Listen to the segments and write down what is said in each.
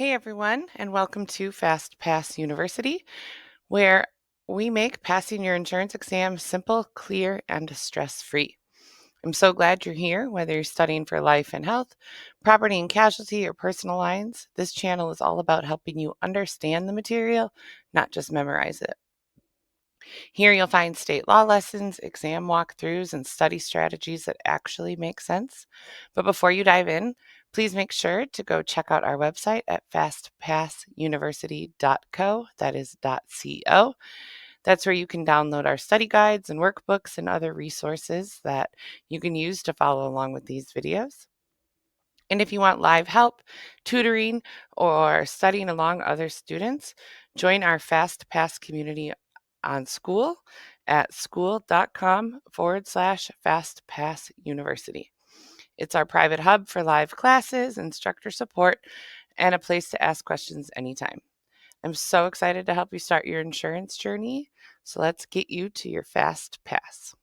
Hey everyone, and welcome to Fast Pass University, where we make passing your insurance exam simple, clear, and stress-free. I'm so glad you're here, whether you're studying for life and health, property and casualty, or personal lines. This channel is all about helping you understand the material, not just memorize it. Here you'll find state law lessons, exam walkthroughs, and study strategies that actually make sense. But before you dive in, please make sure to go check out our website at fastpassuniversity.co. That is .co. That's where you can download our study guides and workbooks and other resources that you can use to follow along with these videos. And if you want live help, tutoring, or studying along other students, join our FastPass community on School at school.com/FastPass University. It's our private hub for live classes, instructor support, and a place to ask questions anytime. I'm so excited to help you start your insurance journey. So let's get you to your Fast Pass.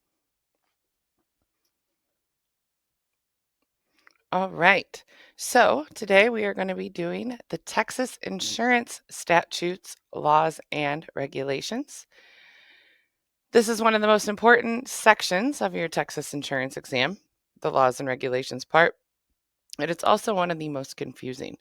All right. So today we are going to be doing the Texas Insurance Statutes, Laws, and Regulations. This is one of the most important sections of your Texas insurance exam, the laws and regulations part, and it's also one of the most confusing.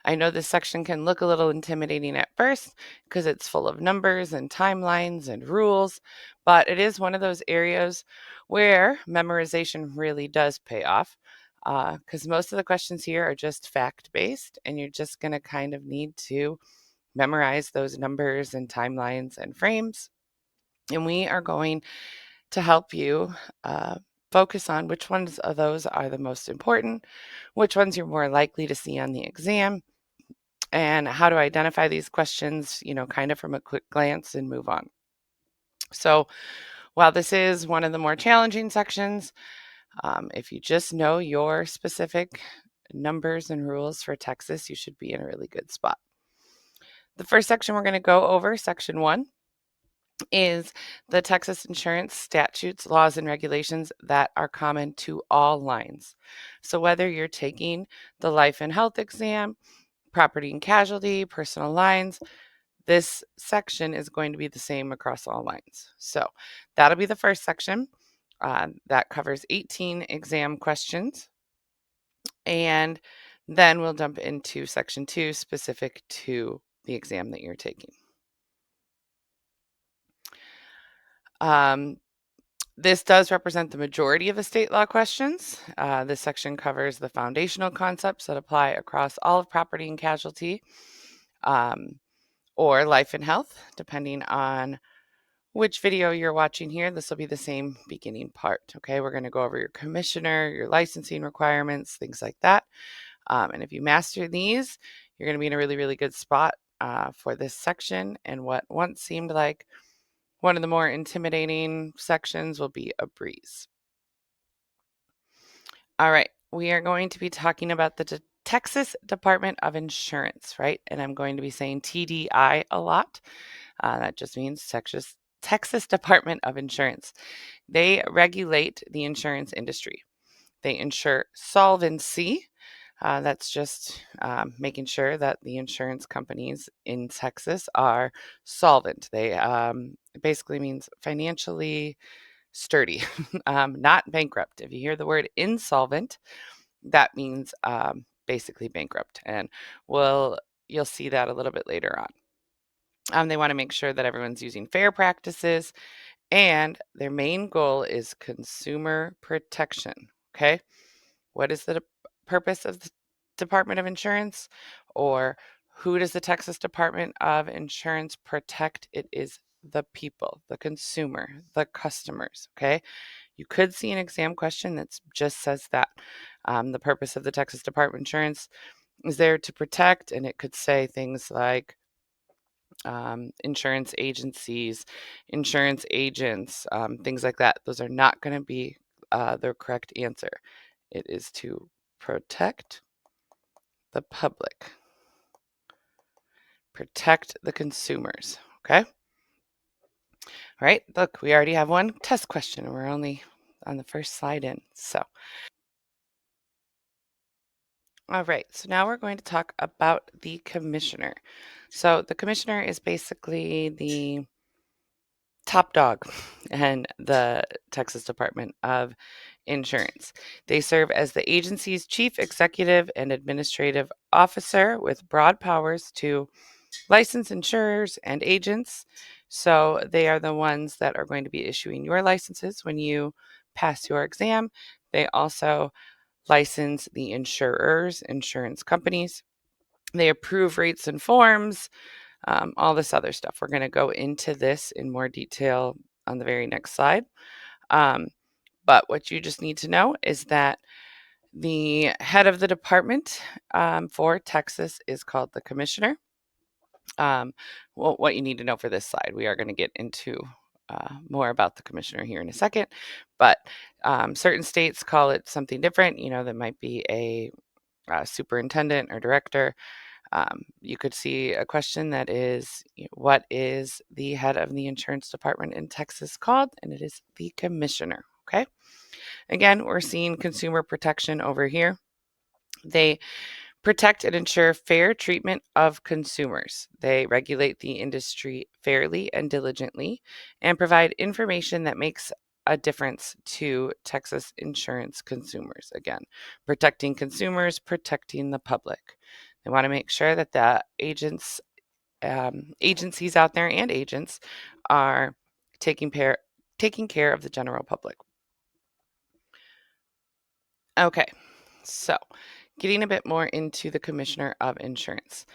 I know this section can look a little intimidating at first because it's full of numbers and timelines and rules, but it is one of those areas where memorization really does pay off because most of the questions here are just fact-based, and you're just going to kind of need to memorize those numbers and timelines and frames. And we are going to help you focus on which ones of those are the most important, which ones you're more likely to see on the exam, and how to identify these questions, kind of from a quick glance and move on. So while this is one of the more challenging sections, if you just know your specific numbers and rules for Texas, you should be in a really good spot. The first section we're going to go over, section 1, is the Texas insurance statutes, laws, and regulations that are common to all lines. So whether you're taking the life and health exam, property and casualty, personal lines, this section is going to be the same across all lines. So that'll be the first section. That covers 18 exam questions. And then we'll jump into section 2 specific to the exam that you're taking. This does represent the majority of the state law questions. This section covers the foundational concepts that apply across all of property and casualty, or life and health, depending on which video you're watching here. This will be the same beginning part. Okay, we're going to go over your commissioner, your licensing requirements, things like that. And if you master these, you're going to be in a really, really good spot for this section. And what once seemed like one of the more intimidating sections will be a breeze. All right, we are going to be talking about the Texas Department of Insurance, right? And I'm going to be saying TDI a lot. That just means Texas Department of Insurance. They regulate the insurance industry. They ensure solvency. That's just making sure that the insurance companies in Texas are solvent. They it basically means financially sturdy, not bankrupt. If you hear the word insolvent, that means basically bankrupt, and you'll see that a little bit later on. They want to make sure that everyone's using fair practices, and their main goal is consumer protection. Okay, what is the purpose of the Department of Insurance, or who does the Texas Department of Insurance protect? It is the people, the consumer, the customers. Okay, you could see an exam question that just says that. The purpose of the Texas Department of Insurance is there to protect, and it could say things like insurance agencies, insurance agents, things like that. Those are not going to be the correct answer. It is to protect the public, protect the consumers. Okay. All right. Look, we already have one test question. We're only on the first slide in. So All right, so now we're going to talk about the commissioner. So the commissioner is basically the top dog in the Texas Department of Insurance. They serve as the agency's chief executive and administrative officer with broad powers to license insurers and agents. So they are the ones that are going to be issuing your licenses when you pass your exam. They also license the insurers, insurance companies. They approve rates and forms, all this other stuff. We're going to go into this in more detail on the very next slide. Um, but what you just need to know is that the head of the department for Texas is called the commissioner. Well, what you need to know for this slide, we are going to get into more about the commissioner here in a second, but certain states call it something different. That might be a superintendent or director. You could see a question that is, what is the head of the insurance department in Texas called? And it is the commissioner. Okay. Again, we're seeing consumer protection over here. They protect and ensure fair treatment of consumers. They regulate the industry fairly and diligently and provide information that makes a difference to Texas insurance consumers. Again, protecting consumers, protecting the public. They want to make sure that the agencies out there and agents are taking care of the general public. Okay, so getting a bit more into the Commissioner of Insurance.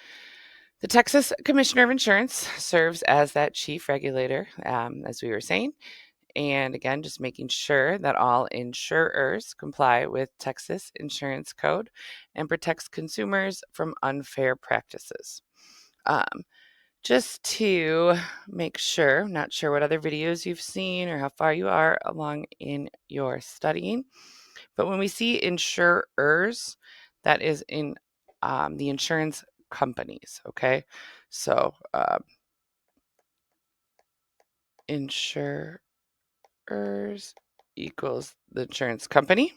The Texas Commissioner of Insurance serves as that chief regulator, as we were saying, and again, just making sure that all insurers comply with Texas Insurance Code and protects consumers from unfair practices. Um, just to make sure, not sure what other videos you've seen or how far you are along in your studying, but when we see insurers, that is in the insurance companies, okay? So insurers equals the insurance company.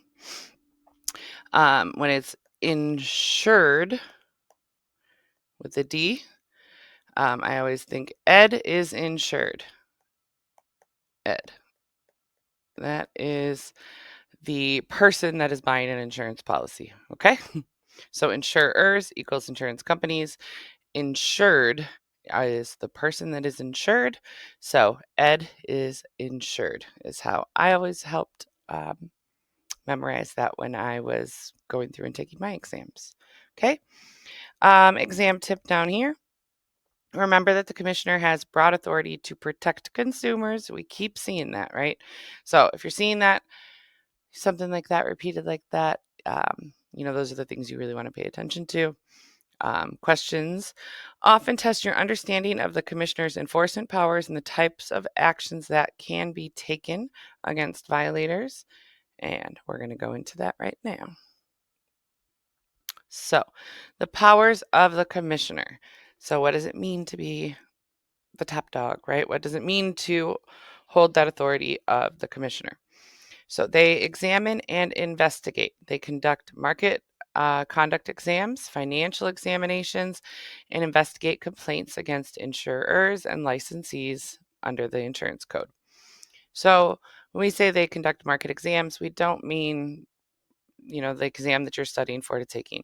When it's insured with a D, I always think Ed is insured. Ed. That is the person that is buying an insurance policy, okay? So insurers equals insurance companies. Insured is the person that is insured. So Ed is insured is how I always helped memorize that when I was going through and taking my exams. Okay. Exam tip down here. Remember that the commissioner has broad authority to protect consumers. We keep seeing that, right? So if you're seeing that, something like that repeated like that, those are the things you really want to pay attention to. Questions often test your understanding of the commissioner's enforcement powers and the types of actions that can be taken against violators. And we're going to go into that right now. So, the powers of the commissioner. So, what does it mean to be the top dog, right? What does it mean to hold that authority of the commissioner? So, they examine and investigate. They conduct market conduct exams, financial examinations, and investigate complaints against insurers and licensees under the insurance code. So, when we say they conduct market exams, we don't mean the exam that you're studying for to taking.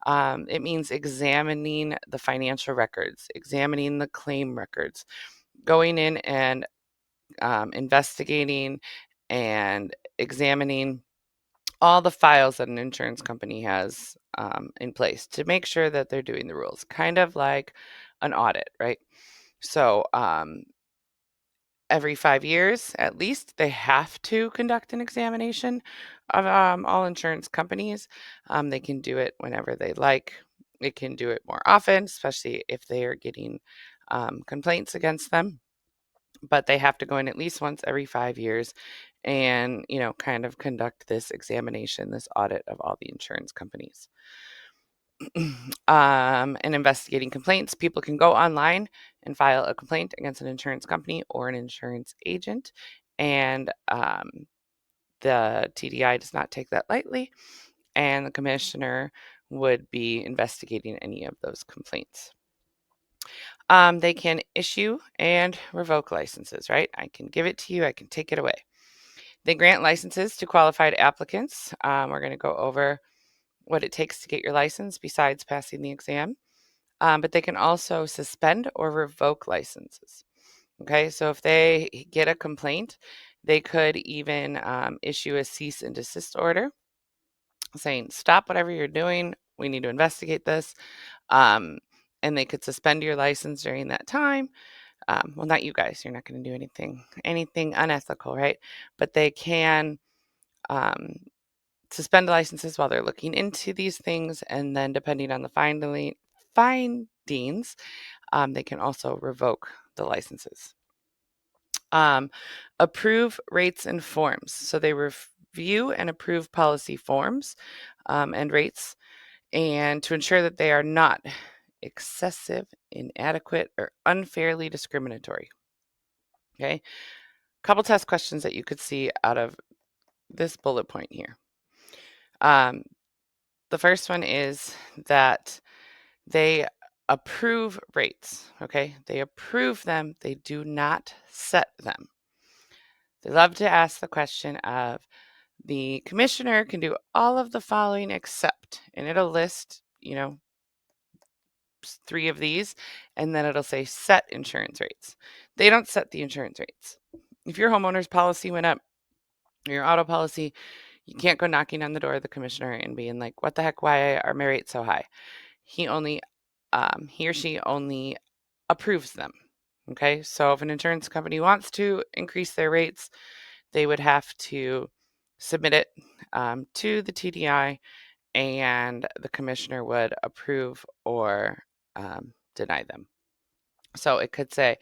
It means examining the financial records, examining the claim records, going in and investigating and examining all the files that an insurance company has in place to make sure that they're doing the rules, kind of like an audit, right? So every 5 years, at least, they have to conduct an examination of all insurance companies. They can do it whenever they like. They can do it more often, especially if they are getting complaints against them. But they have to go in at least once every 5 years and, kind of conduct this examination, this audit of all the insurance companies. And investigating complaints, people can go online and file a complaint against an insurance company or an insurance agent. And the TDI does not take that lightly. And the commissioner would be investigating any of those complaints. They can issue and revoke licenses, right? I can give it to you, I can take it away. They grant licenses to qualified applicants. We're going to go over what it takes to get your license besides passing the exam. But they can also suspend or revoke licenses. Okay, so if they get a complaint, they could even issue a cease and desist order saying, stop whatever you're doing. We need to investigate this. Um, and they could suspend your license during that time. Well, not you guys. You're not going to do anything unethical, right? But they can um, suspend licenses while they're looking into these things, and then depending on the findings, they can also revoke the licenses. Approve rates and forms. So they review and approve policy forms and rates, and to ensure that they are not excessive, inadequate, or unfairly discriminatory. Okay, couple test questions that you could see out of this bullet point here. The first one is that they approve rates. Okay, they approve them, they do not set them. They love to ask the question of, the commissioner can do all of the following except, and it'll list, 3 of these, and then it'll say set insurance rates. They don't set the insurance rates. If your homeowner's policy went up, or your auto policy, you can't go knocking on the door of the commissioner and being like, what the heck, why are my rates so high? He or she only approves them. Okay, so if an insurance company wants to increase their rates, they would have to submit it to the TDI, and the commissioner would approve or deny them. So it could say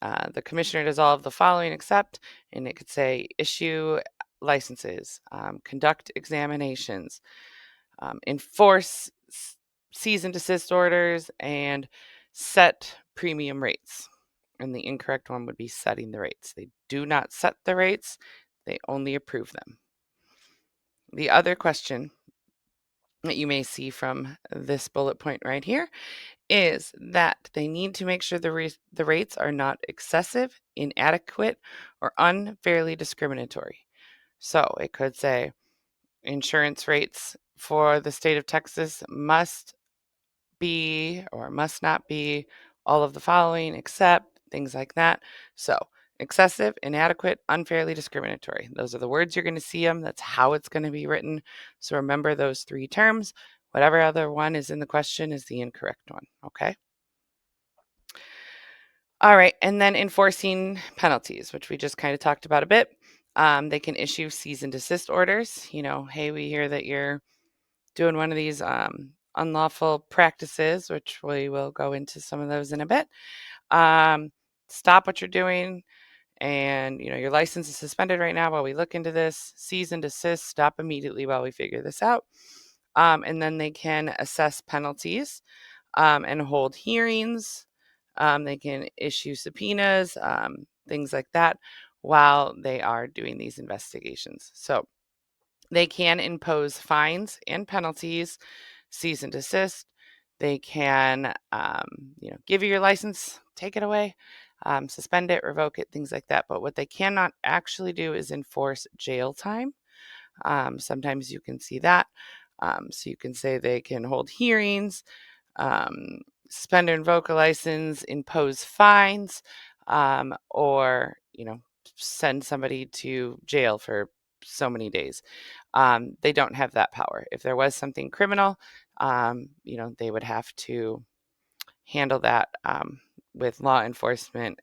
the commissioner does all of the following except, and it could say issue licenses, conduct examinations, enforce cease and desist orders, and set premium rates. And the incorrect one would be setting the rates. They do not set the rates, they only approve them. The other question that you may see from this bullet point right here is that they need to make sure the rates are not excessive, inadequate, or unfairly discriminatory. So it could say insurance rates for the state of Texas must be or must not be all of the following except, things like that. So excessive, inadequate, unfairly discriminatory. Those are the words you're going to see them. That's how it's going to be written. So remember those 3 terms. Whatever other one is in the question is the incorrect one. Okay. All right. And then enforcing penalties, which we just kind of talked about a bit. They can issue cease and desist orders. Hey, we hear that you're doing one of these unlawful practices, which we will go into some of those in a bit. Stop what you're doing, and your license is suspended right now while we look into this. Cease and desist, stop immediately while we figure this out. And then they can assess penalties and hold hearings. They can issue subpoenas, things like that, while they are doing these investigations. So they can impose fines and penalties, cease and desist. They can, give you your license, take it away, suspend it, revoke it, things like that. But what they cannot actually do is enforce jail time. Sometimes you can see that. So you can say they can hold hearings, suspend or invoke a license, impose fines, or, send somebody to jail for so many days. They don't have that power. If there was something criminal, they would have to handle that with law enforcement.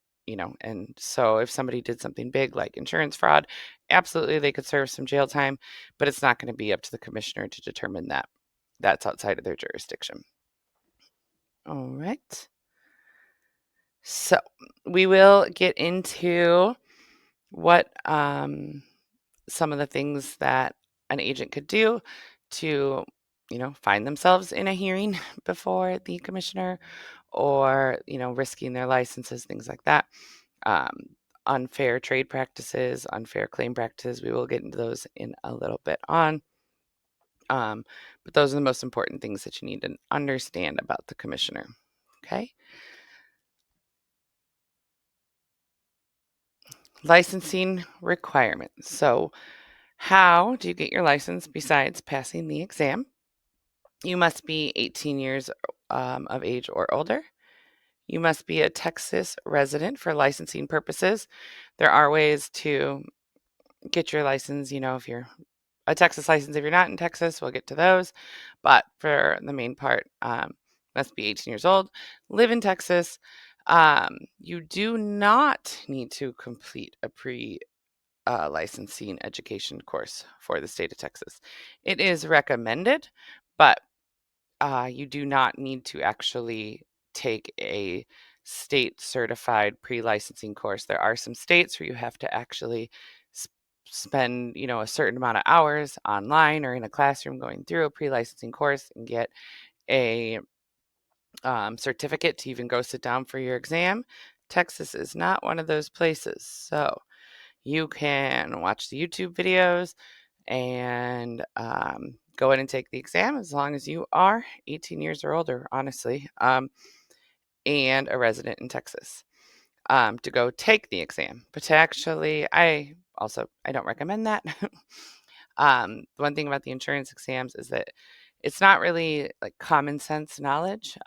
And so if somebody did something big like insurance fraud, absolutely they could serve some jail time, but it's not going to be up to the commissioner to determine that. That's outside of their jurisdiction. All right. So we will get into what some of the things that an agent could do to, find themselves in a hearing before the commissioner, or, risking their licenses, things like that. Unfair trade practices, unfair claim practices. We will get into those in a little bit on. Um, but those are the most important things that you need to understand about the commissioner. Okay. Licensing requirements. So, how do you get your license besides passing the exam? You must be 18 years of age or older. You must be a Texas resident for licensing purposes. There are ways to get your license, if you're a Texas license. If you're not in Texas, we'll get to those. But for the main part, must be 18 years old, live in Texas. You do not need to complete a pre licensing education course for the state of Texas. It is recommended, but you do not need to actually take a state certified pre-licensing course. There are some states where you have to actually spend, a certain amount of hours online or in a classroom going through a pre-licensing course and get a certificate to even go sit down for your exam. Texas is not one of those places. So you can watch the YouTube videos and go in and take the exam as long as you are 18 years or older, honestly, and a resident in Texas to go take the exam. But to actually, I don't recommend that. One thing about the insurance exams is that it's not really like common sense knowledge.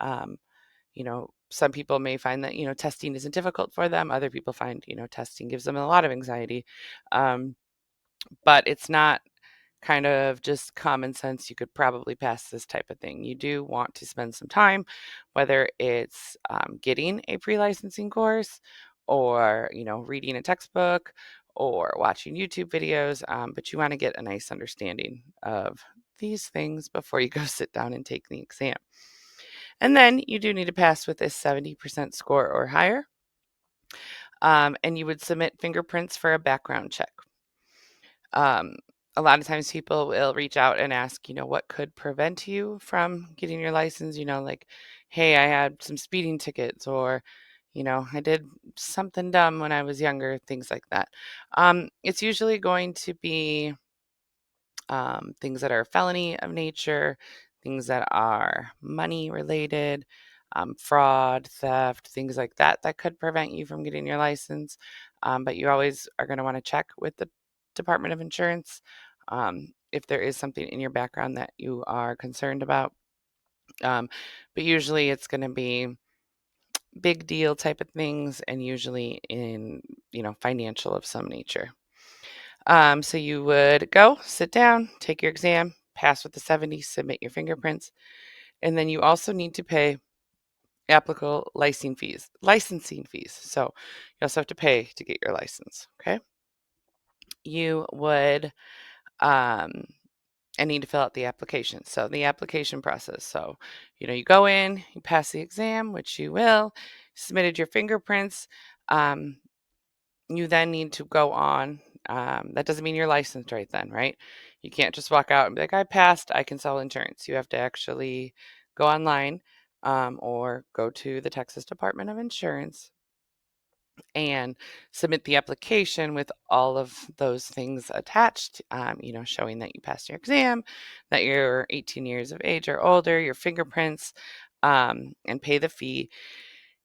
Some people may find that, testing isn't difficult for them. Other people find, testing gives them a lot of anxiety. But it's not kind of just common sense. You could probably pass this type of thing. You do want to spend some time, whether it's getting a pre-licensing course or, reading a textbook or watching YouTube videos. But you want to get a nice understanding of these things before you go sit down and take the exam. And then you do need to pass with a 70% score or higher. And you would submit fingerprints for a background check. Um, a lot of times people will reach out and ask, what could prevent you from getting your license? Like, hey, I had some speeding tickets, or, I did something dumb when I was younger, things like that. It's usually going to be things that are felony of nature, things that are money related, fraud, theft, things like that that could prevent you from getting your license. But you always are going to want to check with the Department of Insurance if there is something in your background that you are concerned about. But usually it's going to be big deal type of things and usually in, financial of some nature. So you would go, sit down, take your exam, pass with the 70, submit your fingerprints, and then you also need to pay applicable licensing fees. So you also have to pay to get your license. Okay. You would and need to fill out the application. So the application process. So, you go in, you pass the exam, which you will, submitted your fingerprints. Um, you then need to go on. That doesn't mean you're licensed right then, right? You can't just walk out and be like, I passed, I can sell insurance. You have to actually go online or go to the Texas Department of Insurance and submit the application with all of those things attached, showing that you passed your exam, that you're 18 years of age or older, your fingerprints, and pay the fee.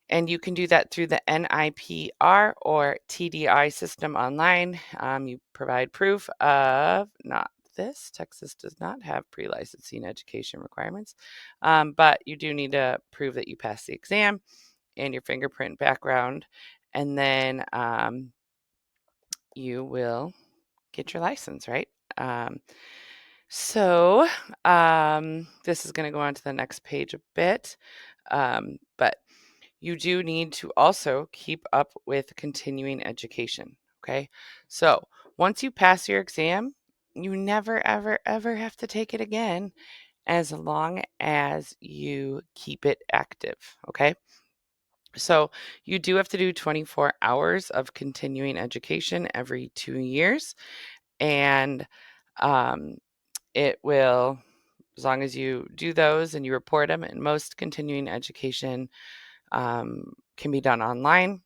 And you can do that through the NIPR or TDI system online. You provide proof of not this. Texas does not have pre-licensing education requirements, but you do need to prove that you passed the exam and your fingerprint background. And then you will get your license, right? Um, so this is going to go on to the next page a bit, but you do need to also keep up with continuing education. Okay. So once you pass your exam, you never, ever, ever have to take it again as long as you keep it active. Okay. So you do have to do 24 hours of continuing education every 2 years. And um, it will, as long as you do those and you report them, and most continuing education can be done online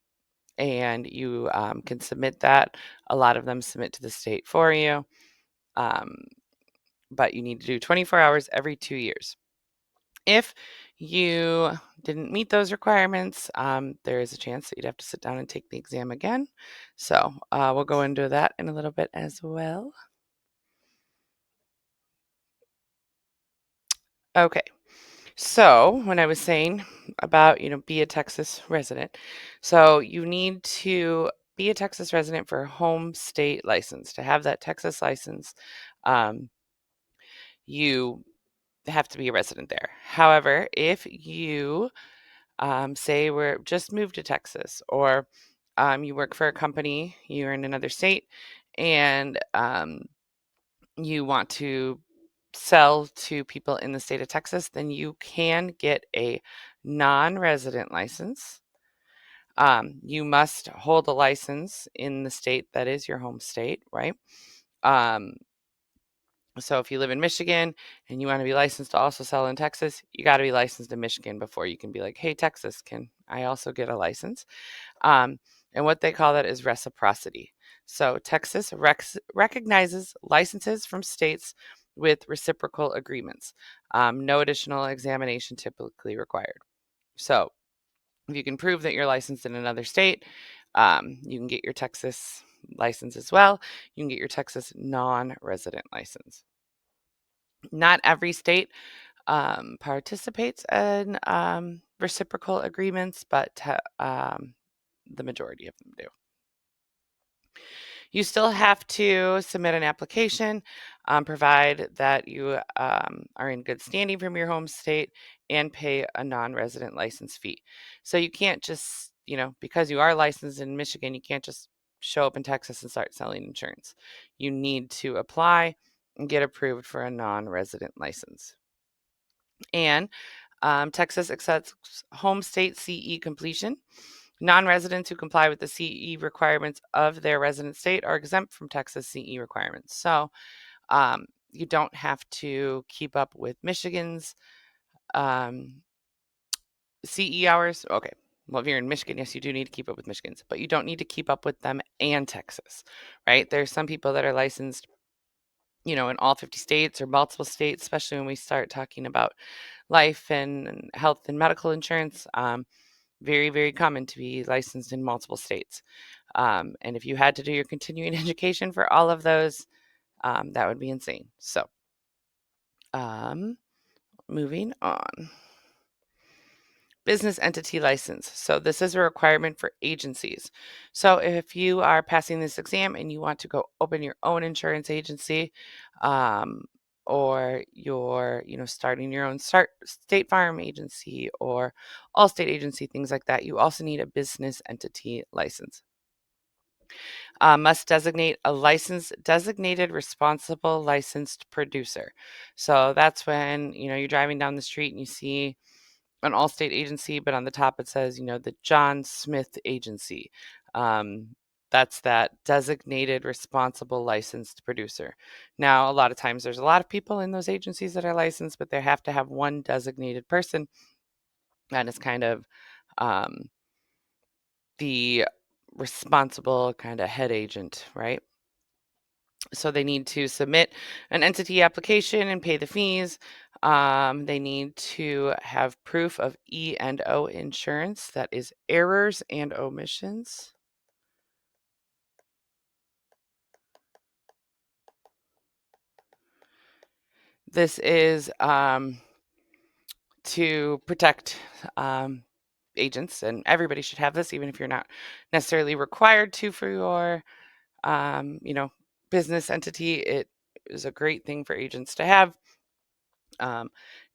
and you can submit that. A lot of them submit to the state for you. Um, but you need to do 24 hours every 2 years. If you didn't meet those requirements, there is a chance that you'd have to sit down and take the exam again. So we'll go into that in a little bit as well. Okay. So when I was saying about, be a Texas resident, so you need to be a Texas resident for a home state license. To have that Texas license, um, you have to be a resident there. However, if you say we're just moved to Texas, or you work for a company, you're in another state, and you want to sell to people in the state of Texas, then you can get a non-resident license. You must hold a license in the state that is your home state, right? Um, so if you live in Michigan and you want to be licensed to also sell in Texas, you got to be licensed in Michigan before you can be like, hey, Texas, can I also get a license? Um, and what they call that is reciprocity. So Texas recognizes licenses from states with reciprocal agreements. No additional examination typically required. So if you can prove that you're licensed in another state, you can get your Texas license as well. You can get your Texas non-resident license. Not every state participates in reciprocal agreements, but the majority of them do. You still have to submit an application, provide that you are in good standing from your home state, and pay a non-resident license fee. So you can't just, because you are licensed in Michigan, you can't just show up in Texas and start selling insurance. You need to apply and get approved for a non-resident license. And Texas accepts home state CE completion. Non-residents who comply with the CE requirements of their resident state are exempt from Texas CE requirements. So you don't have to keep up with Michigan's CE hours. Okay. Well, if you're in Michigan, yes, you do need to keep up with Michigan's, but you don't need to keep up with them and Texas, right? There's some people that are licensed, in all 50 states or multiple states, especially when we start talking about life and health and medical insurance. Very, very common to be licensed in multiple states. And if you had to do your continuing education for all of those, that would be insane. So, moving on. Business entity license. So this is a requirement for agencies. So if you are passing this exam and you want to go open your own insurance agency, or you're, starting your own State Farm agency or Allstate agency, things like that, you also need a business entity license. Must designate a designated responsible licensed producer. So that's when, you're driving down the street and you see an Allstate agency, but on the top it says, the John Smith Agency. That's that designated responsible licensed producer. Now, a lot of times there's a lot of people in those agencies that are licensed, but they have to have one designated person. That is kind of the responsible kind of head agent, right? So they need to submit an entity application and pay the fees. They need to have proof of E&O insurance, that is errors and omissions. This is to protect agents, and everybody should have this, even if you're not necessarily required to for your business entity. It is a great thing for agents to have.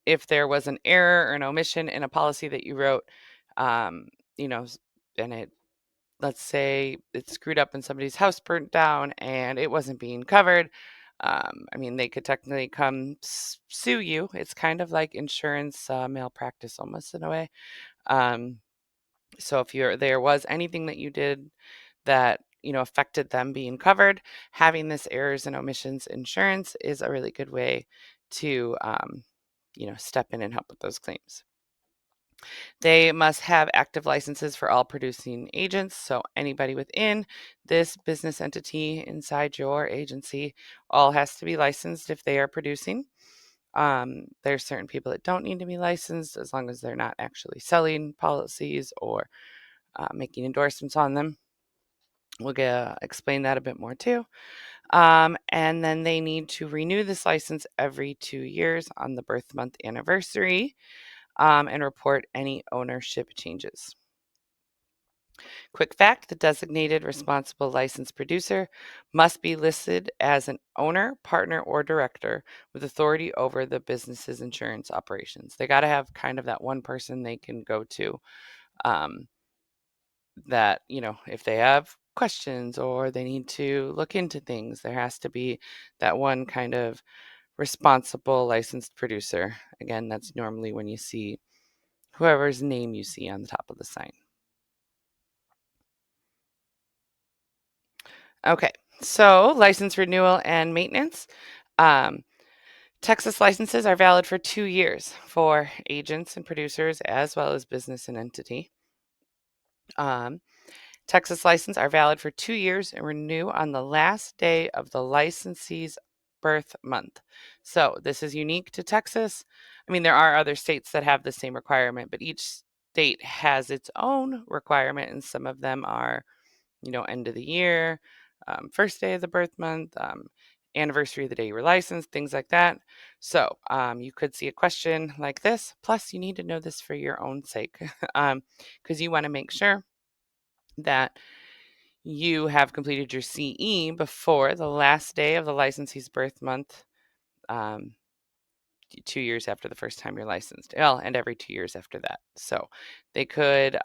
If there was an error or an omission in a policy that you wrote, and let's say it screwed up and somebody's house burnt down and it wasn't being covered, they could technically come sue you. It's kind of like insurance malpractice almost in a way. So if there was anything that you did that affected them being covered, having this errors and omissions insurance is a really good way to step in and help with those claims. They must have active licenses for all producing agents. So anybody within this business entity inside your agency all has to be licensed if they are producing. There's certain people that don't need to be licensed as long as they're not actually selling policies or making endorsements on them. We'll explain that a bit more too. And then they need to renew this license every 2 years on the birth month anniversary, and report any ownership changes. Quick fact: the designated responsible licensed producer must be listed as an owner, partner, or director with authority over the business's insurance operations. They got to have kind of that one person they can go to, um, that, if they have questions or they need to look into things, there has to be that one kind of responsible licensed producer. Again, that's normally when you see whoever's name you see on the top of the sign. Okay, so license renewal and maintenance. Um, Texas licenses are valid for 2 years for agents and producers as well as business and entity. Um, Texas licenses are valid for 2 years and renew on the last day of the licensee's birth month. So this is unique to Texas. I mean, there are other states that have the same requirement, but each state has its own requirement, and some of them are, end of the year, first day of the birth month, anniversary of the day you were licensed, things like that. So you could see a question like this. Plus, you need to know this for your own sake, because you want to make sure that you have completed your CE before the last day of the licensee's birth month, um, 2 years after the first time you're licensed. Well, and every 2 years after that. So they could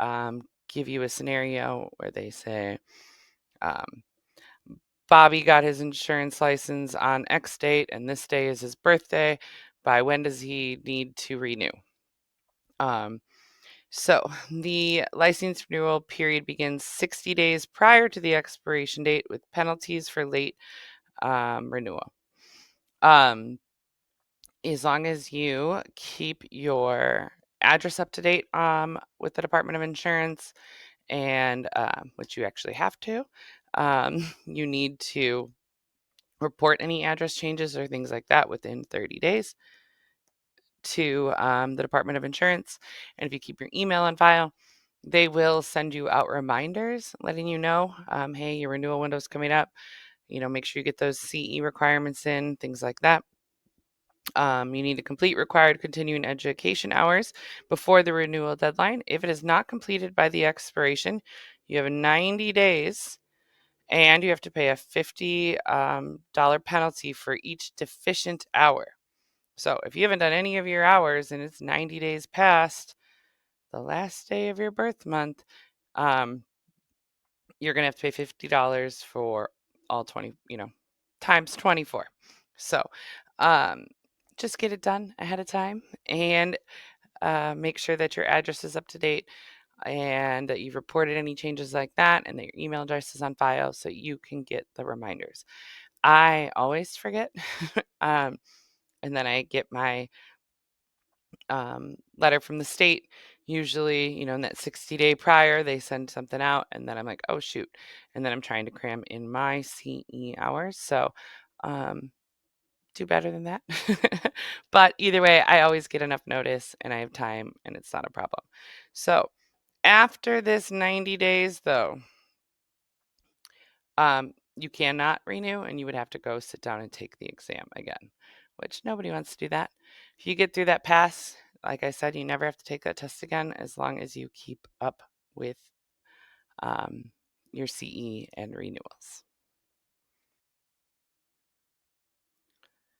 give you a scenario where they say, um, Bobby got his insurance license on X date, and this day is his birthday. By when does he need to renew? Um, so the license renewal period begins 60 days prior to the expiration date with penalties for late renewal. As long as you keep your address up to date with the Department of Insurance, and which you actually have to, you need to report any address changes or things like that within 30 days to the Department of Insurance. And if you keep your email on file, they will send you out reminders letting you know, hey, your renewal window is coming up. Make sure you get those CE requirements in, things like that. You need to complete required continuing education hours before the renewal deadline. If it is not completed by the expiration, you have 90 days, and you have to pay a $50 penalty for each deficient hour. So if you haven't done any of your hours and it's 90 days past the last day of your birth month, you're going to have to pay $50 for all 20, times 24. So um, just get it done ahead of time, and make sure that your address is up to date and that you've reported any changes like that, and that your email address is on file so you can get the reminders. I always forget. And then I get my letter from the state. Usually, in that 60-day prior, they send something out, and then I'm like, oh, shoot. And then I'm trying to cram in my CE hours. So, do better than that. But either way, I always get enough notice and I have time, and it's not a problem. So, after this 90 days, though, you cannot renew, and you would have to go sit down and take the exam again, which nobody wants to do that. If you get through that pass, like I said, you never have to take that test again as long as you keep up with um, your CE and renewals.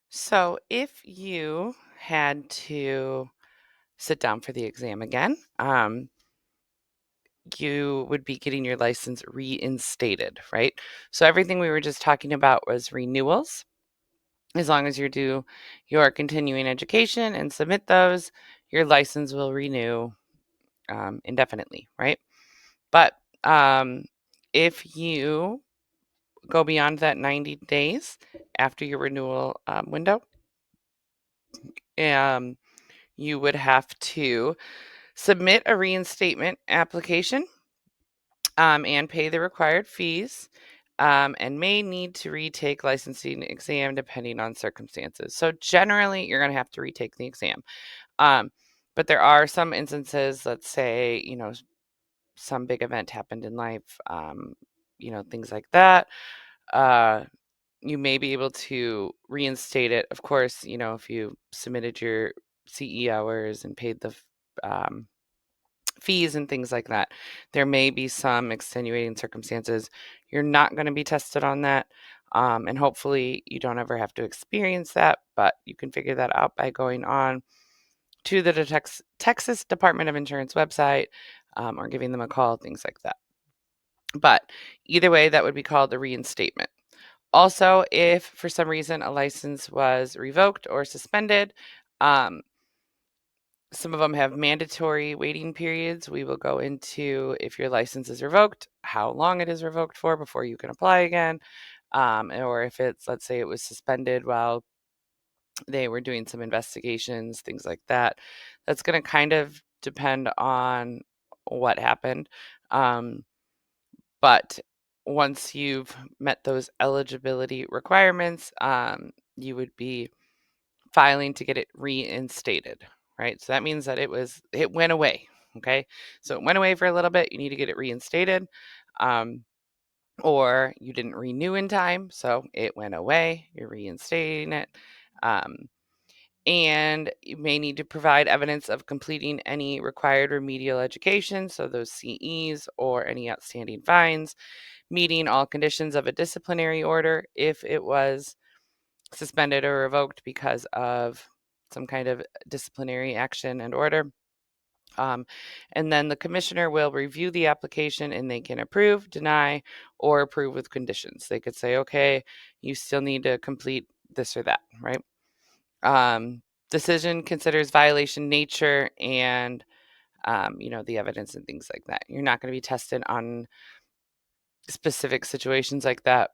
So if you had to sit down for the exam again, you would be getting your license reinstated, right? So everything we were just talking about was renewals. As long as you do your continuing education and submit those, your license will renew indefinitely, right? But if you go beyond that 90 days after your renewal window, um, you would have to submit a reinstatement application and pay the required fees, and may need to retake licensing exam depending on circumstances. So generally, you're going to have to retake the exam. Um, but there are some instances, let's say, some big event happened in life, things like that. Uh, you may be able to reinstate it. Of course, if you submitted your CE hours and paid the um, fees and things like that, there may be some extenuating circumstances. You're not going to be tested on that. And hopefully you don't ever have to experience that, but you can figure that out by going on to the Texas Department of Insurance website, or giving them a call, things like that. But either way, that would be called a reinstatement. Also, if for some reason a license was revoked or suspended, um, some of them have mandatory waiting periods. We will go into, if your license is revoked, how long it is revoked for before you can apply again. Or if it's, let's say it was suspended while they were doing some investigations, things like that. That's going to kind of depend on what happened. But once you've met those eligibility requirements, you would be filing to get it reinstated, right? So that means that it went away. Okay. So it went away for a little bit. You need to get it reinstated. Or you didn't renew in time. So it went away. You're reinstating it. And you may need to provide evidence of completing any required remedial education. So those CEs or any outstanding fines, meeting all conditions of a disciplinary order if it was suspended or revoked because of some kind of disciplinary action and order. And then the commissioner will review the application and they can approve, deny, or approve with conditions. They could say, okay, you still need to complete this or that, right? Decision considers violation nature and, the evidence and things like that. You're not going to be tested on specific situations like that.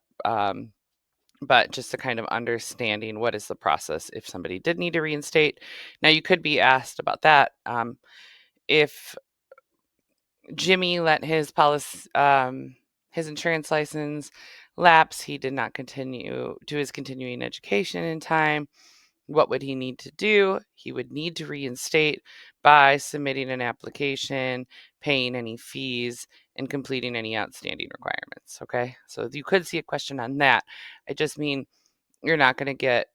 But just to kind of understanding what is the process if somebody did need to reinstate. Now, you could be asked about that. If Jimmy let his insurance license lapse, he did not continue to his continuing education in time, what would he need to do? He would need to reinstate by submitting an application, paying any fees, and completing any outstanding requirements. Okay. So you could see a question on that. I just mean you're not going to get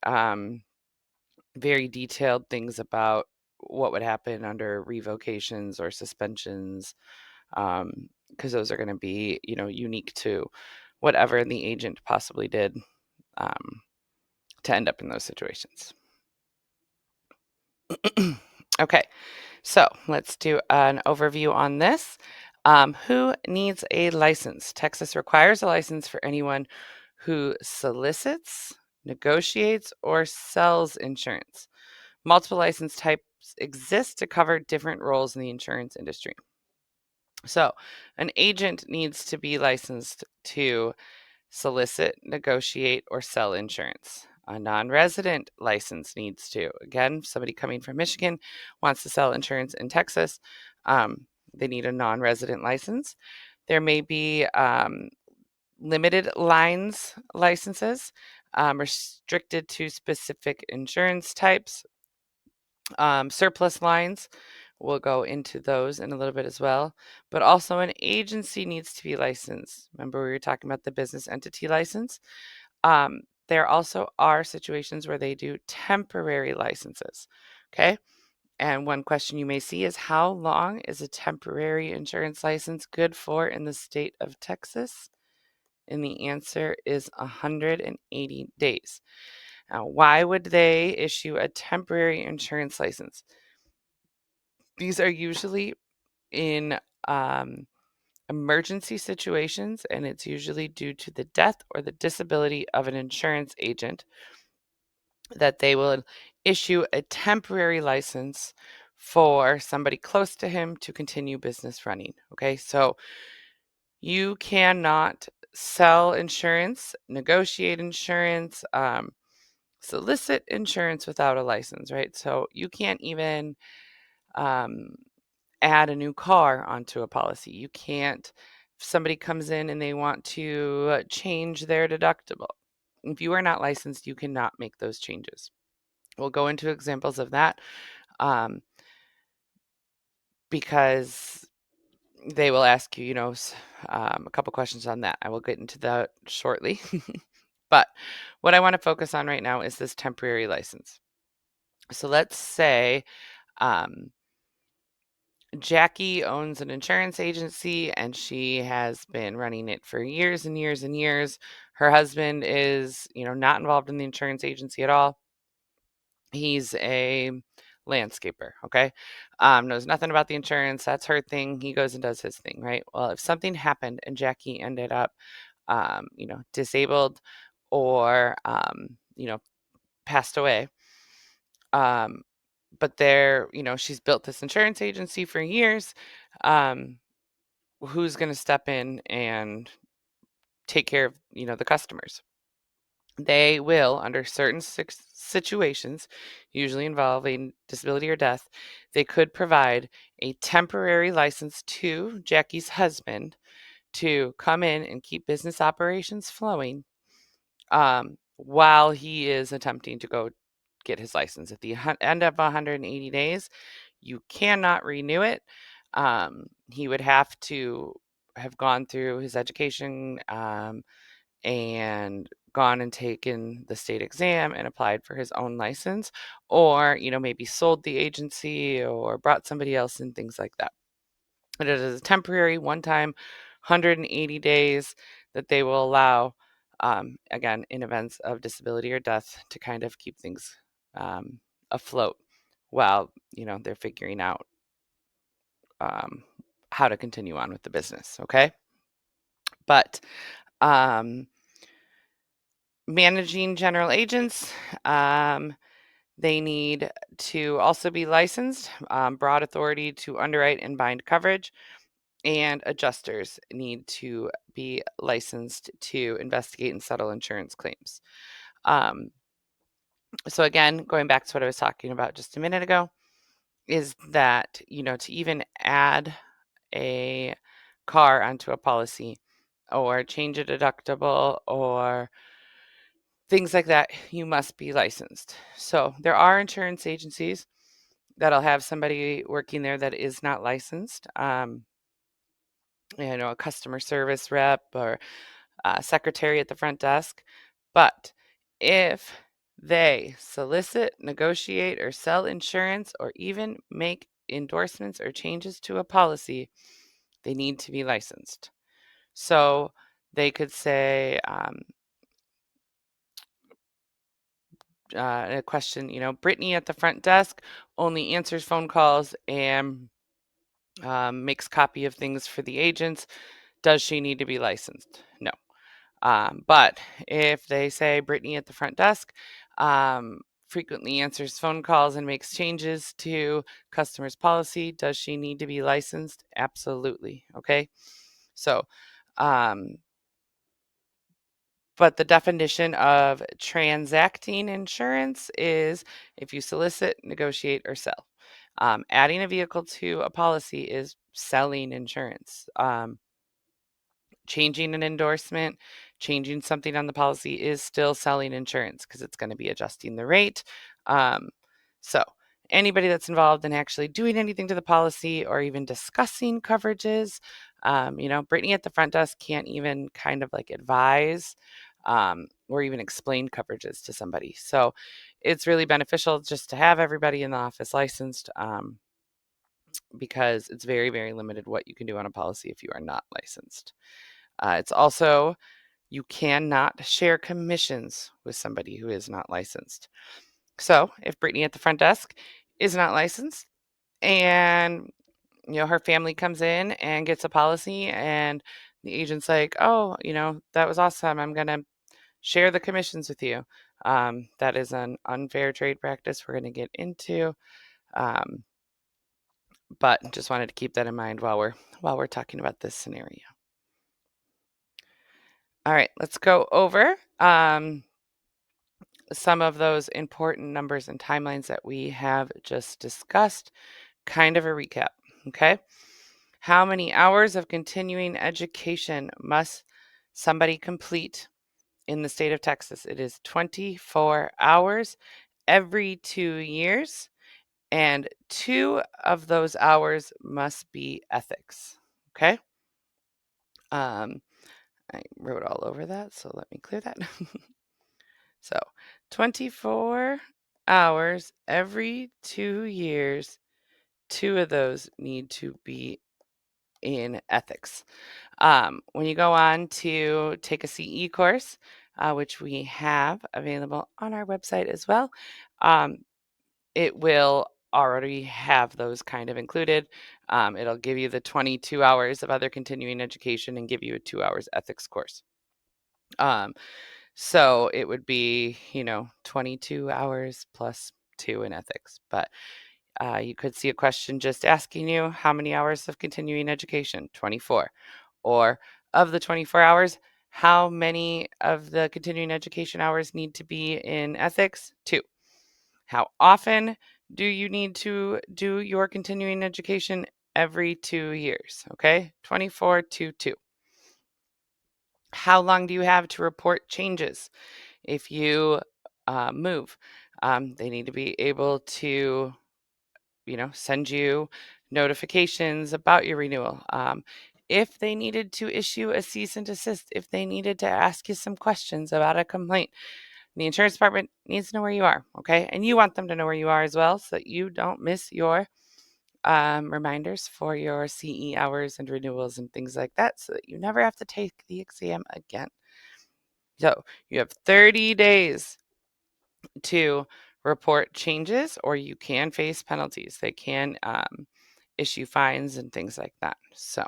very detailed things about what would happen under revocations or suspensions, because those are going to be, unique to whatever the agent possibly did to end up in those situations. Okay, so let's do an overview on this. Who needs a license? Texas requires a license for anyone who solicits, negotiates, or sells insurance. Multiple license types exist to cover different roles in the insurance industry. So, an agent needs to be licensed to solicit, negotiate, or sell insurance. A non resident license needs to. Again, somebody coming from Michigan wants to sell insurance in Texas, they need a non resident license. There may be limited lines licenses, restricted to specific insurance types. Surplus lines, we'll go into those in a little bit as well. But also, an agency needs to be licensed. Remember, we were talking about the business entity license. There also are situations where they do temporary licenses. Okay. And one question you may see is, how long is a temporary insurance license good for in the state of Texas? And the answer is 180 days. Now, why would they issue a temporary insurance license? These are usually in emergency situations, and it's usually due to the death or the disability of an insurance agent that they will issue a temporary license for somebody close to him to continue business running. Okay, so you cannot sell insurance, negotiate insurance, solicit insurance without a license, right? So you can't even add a new car onto a policy. You can't, if somebody comes in and they want to change their deductible, if you are not licensed, you cannot make those changes. We'll go into examples of that because they will ask you, a couple questions on that. I will get into that shortly. But what I want to focus on right now is this temporary license. So let's say Jackie owns an insurance agency and she has been running it for years and years and years. Her husband is, not involved in the insurance agency at all. He's a landscaper, okay? Knows nothing about the insurance. That's her thing. He goes and does his thing, right? Well, if something happened and Jackie ended up, disabled or, passed away, but she's built this insurance agency for years. Who's going to step in and take care of, the customers? They will, under certain situations, usually involving disability or death, they could provide a temporary license to Jackie's husband to come in and keep business operations flowing while he is attempting to go get his license. At the end of 180 days, you cannot renew it. He would have to have gone through his education and gone and taken the state exam and applied for his own license, or maybe sold the agency or brought somebody else in, things like that. But it is a temporary one-time 180 days that they will allow, again, in events of disability or death, to kind of keep things afloat while they're figuring out how to continue on with the business. Okay. But managing general agents, they need to also be licensed, broad authority to underwrite and bind coverage, and adjusters need to be licensed to investigate and settle insurance claims. So again, going back to what I was talking about just a minute ago, is that, to even add a car onto a policy or change a deductible or things like that, you must be licensed. So there are insurance agencies that'll have somebody working there that is not licensed, a customer service rep or a secretary at the front desk. But if they solicit, negotiate, or sell insurance, or even make endorsements or changes to a policy, they need to be licensed. So they could say, a question, Brittany at the front desk only answers phone calls and makes copy of things for the agents. Does she need to be licensed? No. But if they say Brittany at the front desk frequently answers phone calls and makes changes to customers' policy, does she need to be licensed? Absolutely. Okay. So, but the definition of transacting insurance is if you solicit, negotiate, or sell. Adding a vehicle to a policy is selling insurance. Changing an endorsement, changing something on the policy is still selling insurance because it's going to be adjusting the rate. So anybody that's involved in actually doing anything to the policy or even discussing coverages, Brittany at the front desk can't even kind of like advise or even explain coverages to somebody. So it's really beneficial just to have everybody in the office licensed because it's very, very limited what you can do on a policy if you are not licensed. It's also, you cannot share commissions with somebody who is not licensed. So if Brittany at the front desk is not licensed and her family comes in and gets a policy and the agent's like, oh, that was awesome, I'm going to share the commissions with you. That is an unfair trade practice we're going to get into. But just wanted to keep that in mind while we're talking about this scenario. All right, let's go over some of those important numbers and timelines that we have just discussed. Kind of a recap. Okay. How many hours of continuing education must somebody complete in the state of Texas? It is 24 hours every 2 years, and 2 of those hours must be ethics. Okay. Um, I wrote all over that, so let me clear that. So 24 hours every 2 years, 2 of those need to be in ethics. When you go on to take a CE course, which we have available on our website as well, um, it will already have those kind of included. It'll give you the 22 hours of other continuing education and give you a 2 hours ethics course. So it would be, 22 hours plus 2 in ethics. But you could see a question just asking you how many hours of continuing education? 24. Or of the 24 hours, how many of the continuing education hours need to be in ethics? 2. How often do you need to do your continuing education? Every 2 years. Okay. 24 to 2. How long do you have to report changes? If you move, they need to be able to, send you notifications about your renewal. If they needed to issue a cease and desist, if they needed to ask you some questions about a complaint, the insurance department needs to know where you are, okay? And you want them to know where you are as well so that you don't miss your reminders for your CE hours and renewals and things like that so that you never have to take the exam again. So you have 30 days to report changes, or you can face penalties. They can issue fines and things like that. So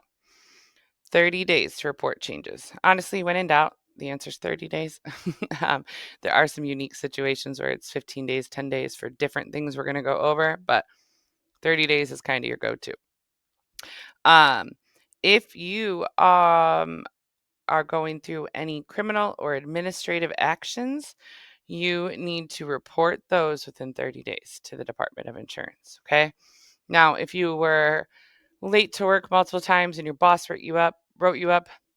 30 days to report changes. Honestly, when in doubt, the answer is 30 days. There are some unique situations where it's 15 days, 10 days for different things we're going to go over, but 30 days is kind of your go-to. If you are going through any criminal or administrative actions, you need to report those within 30 days to the Department of Insurance. Okay. Now, if you were late to work multiple times and your boss wrote you up,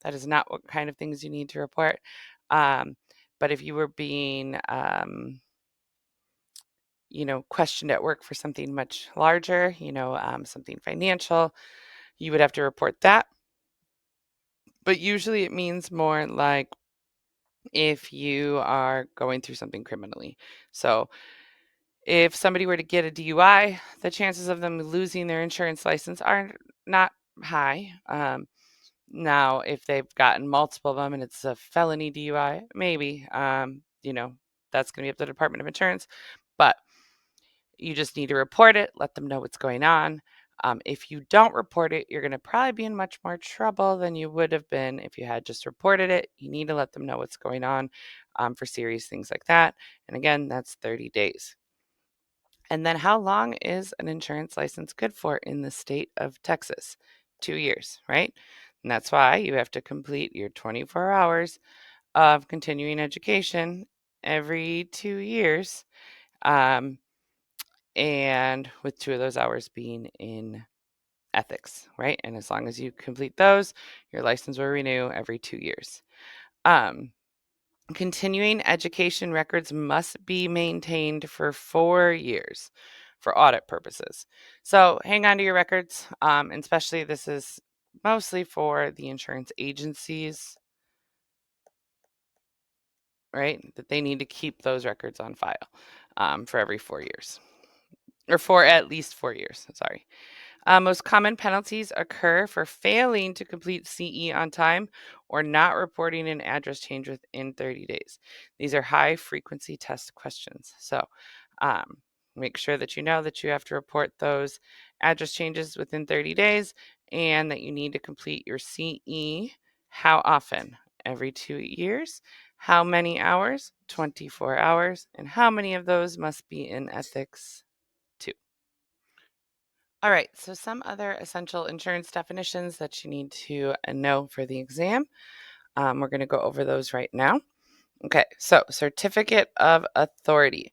that is not what kind of things you need to report. But if you were being, questioned at work for something much larger, something financial, you would have to report that. But usually it means more like if you are going through something criminally. So if somebody were to get a DUI, the chances of them losing their insurance license are not high. Now, if they've gotten multiple of them and it's a felony DUI, maybe, that's going to be up to the Department of Insurance. But you just need to report it, let them know what's going on. If you don't report it, you're going to probably be in much more trouble than you would have been if you had just reported it. You need to let them know what's going on for serious things like that. And again, that's 30 days. And then how long is an insurance license good for in the state of Texas? 2 years, right? And that's why you have to complete your 24 hours of continuing education every 2 years. And with 2 of those hours being in ethics, right? And as long as you complete those, your license will renew every 2 years. Um, Continuing education records must be maintained for 4 years for audit purposes. So hang on to your records, especially this is mostly for the insurance agencies, right? That they need to keep those records on file for every 4 years, or for at least 4 years. Sorry. Most common penalties occur for failing to complete CE on time or not reporting an address change within 30 days. These are high frequency test questions. So um, make sure that you know that you have to report those address changes within 30 days and that you need to complete your CE. How often? Every 2 years. How many hours? 24 hours. And how many of those must be in ethics? 2. All right, so some other essential insurance definitions that you need to know for the exam. We're going to go over those right now. Okay, so certificate of authority.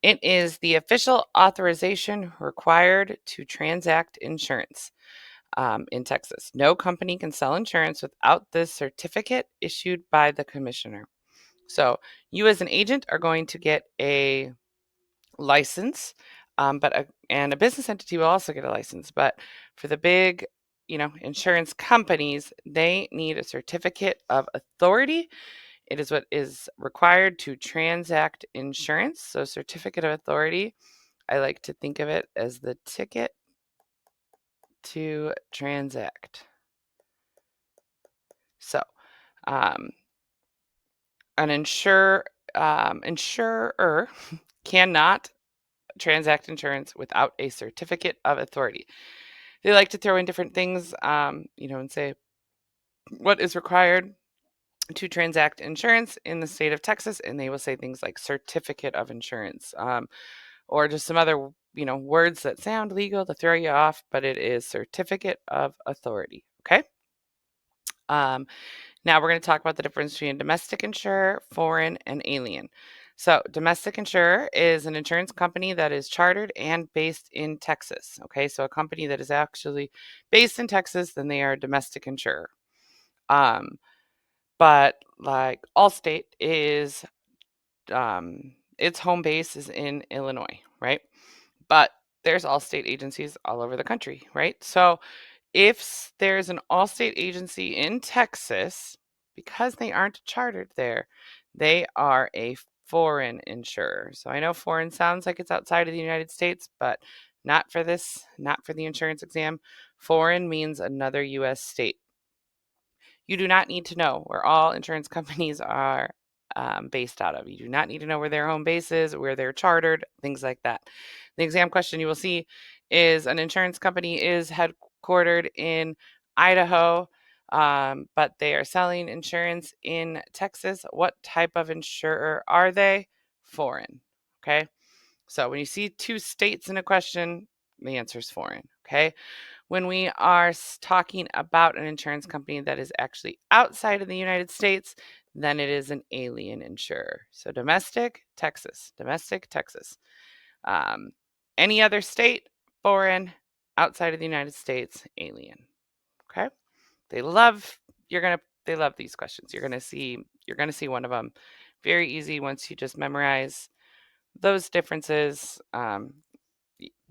It is the official authorization required to transact insurance in Texas. No company can sell insurance without this certificate issued by the commissioner. So you as an agent are going to get a license, and a business entity will also get a license. But for the big, insurance companies, they need a certificate of authority. It is what is required to transact insurance. So certificate of authority, I like to think of it as the ticket to transact. So um, an insurer cannot transact insurance without a certificate of authority. They like to throw in different things, and say what is required to transact insurance in the state of Texas, and they will say things like certificate of insurance, or just some other words that sound legal to throw you off, but it is certificate of authority. Okay. Um, Now we're going to talk about the difference between domestic insurer, foreign, and alien. So, domestic insurer is an insurance company that is chartered and based in Texas. Okay, so a company that is actually based in Texas, then they are a domestic insurer. Um, but like Allstate is, its home base is in Illinois, right? But there's Allstate agencies all over the country, right? So if there's an Allstate agency in Texas, because they aren't chartered there, they are a foreign insurer. So I know foreign sounds like it's outside of the United States, but not for this, not for the insurance exam. Foreign means another US state. You do not need to know where all insurance companies are based out of. You do not need to know where their home base is, where they're chartered, things like that. The exam question you will see is an insurance company is headquartered in Idaho, but they are selling insurance in Texas. What type of insurer are they? Foreign. Okay. So when you see two states in a question, the answer is foreign. Okay. When we are talking about an insurance company that is actually outside of the United States, then it is an alien insurer. So domestic, Texas, domestic, Texas. Um, any other state, foreign, outside of the United States, alien. Okay. They love they love these questions. You're gonna see one of them. Very easy once you just memorize those differences.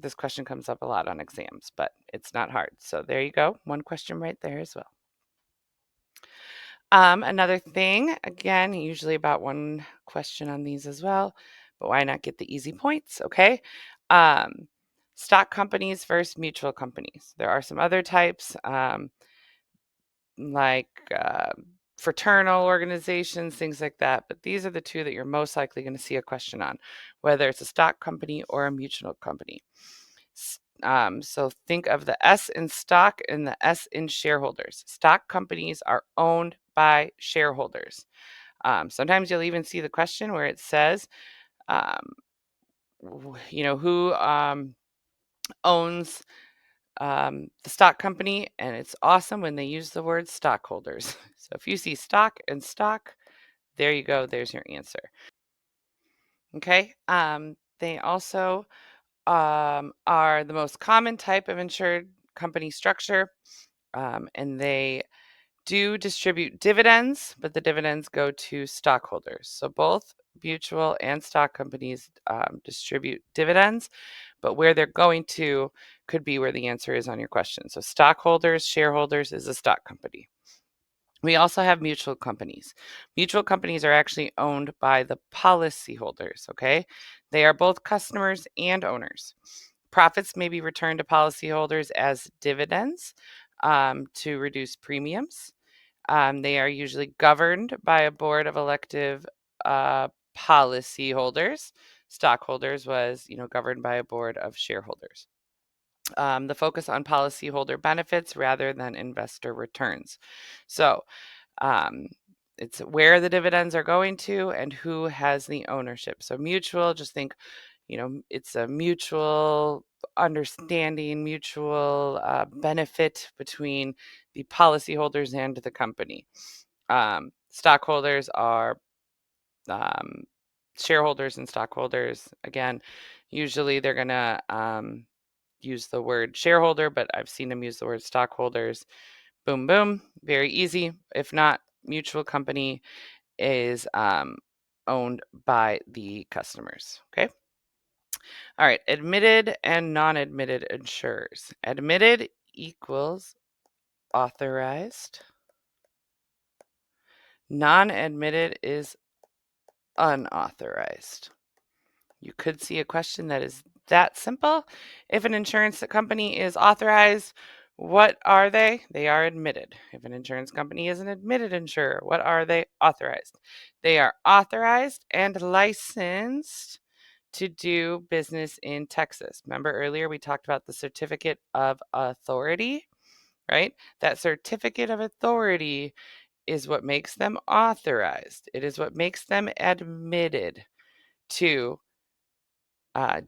This question comes up a lot on exams, but it's not hard. So there you go. One question right there as well. Another thing, again, usually about one question on these as well, but why not get the easy points? Okay. Um, Stock companies versus mutual companies. There are some other types, like fraternal organizations, things like that, but these are the two that you're most likely going to see a question on, whether it's a stock company or a mutual company. So think of the S in stock and the S in shareholders. Stock companies are owned by shareholders. Sometimes you'll even see the question where it says, um, who owns the stock company, and it's awesome when they use the word stockholders. So if you see stock and stock, there you go. There's your answer. Okay. They also are the most common type of insured company structure, and they do distribute dividends, but the dividends go to stockholders. So both mutual and stock companies distribute dividends, but where they're going to could be where the answer is on your question. So stockholders, shareholders is a stock company. We also have mutual companies. Mutual companies are actually owned by the policyholders, okay? They are both customers and owners. Profits may be returned to policyholders as dividends to reduce premiums. They are usually governed by a board of elective policyholders. Stockholders was, governed by a board of shareholders. The focus on policyholder benefits rather than investor returns. So um, it's where the dividends are going to and who has the ownership. So mutual, just think, it's a mutual understanding, mutual benefit between the policyholders and the company. Stockholders are um, shareholders and stockholders. Again, usually they're going to use the word shareholder, but I've seen them use the word stockholders. Boom, boom. Very easy. If not, mutual company is owned by the customers. Okay. All right. Admitted and non-admitted insurers. Admitted equals authorized. Non-admitted is unauthorized. You could see a question that is that simple. If an insurance company is authorized, what are they? They are admitted. If an insurance company is an admitted insurer, what are they? Authorized. They are authorized and licensed to do business in Texas. Remember earlier we talked about the certificate of authority, right? That certificate of authority is what makes them authorized. It is what makes them admitted to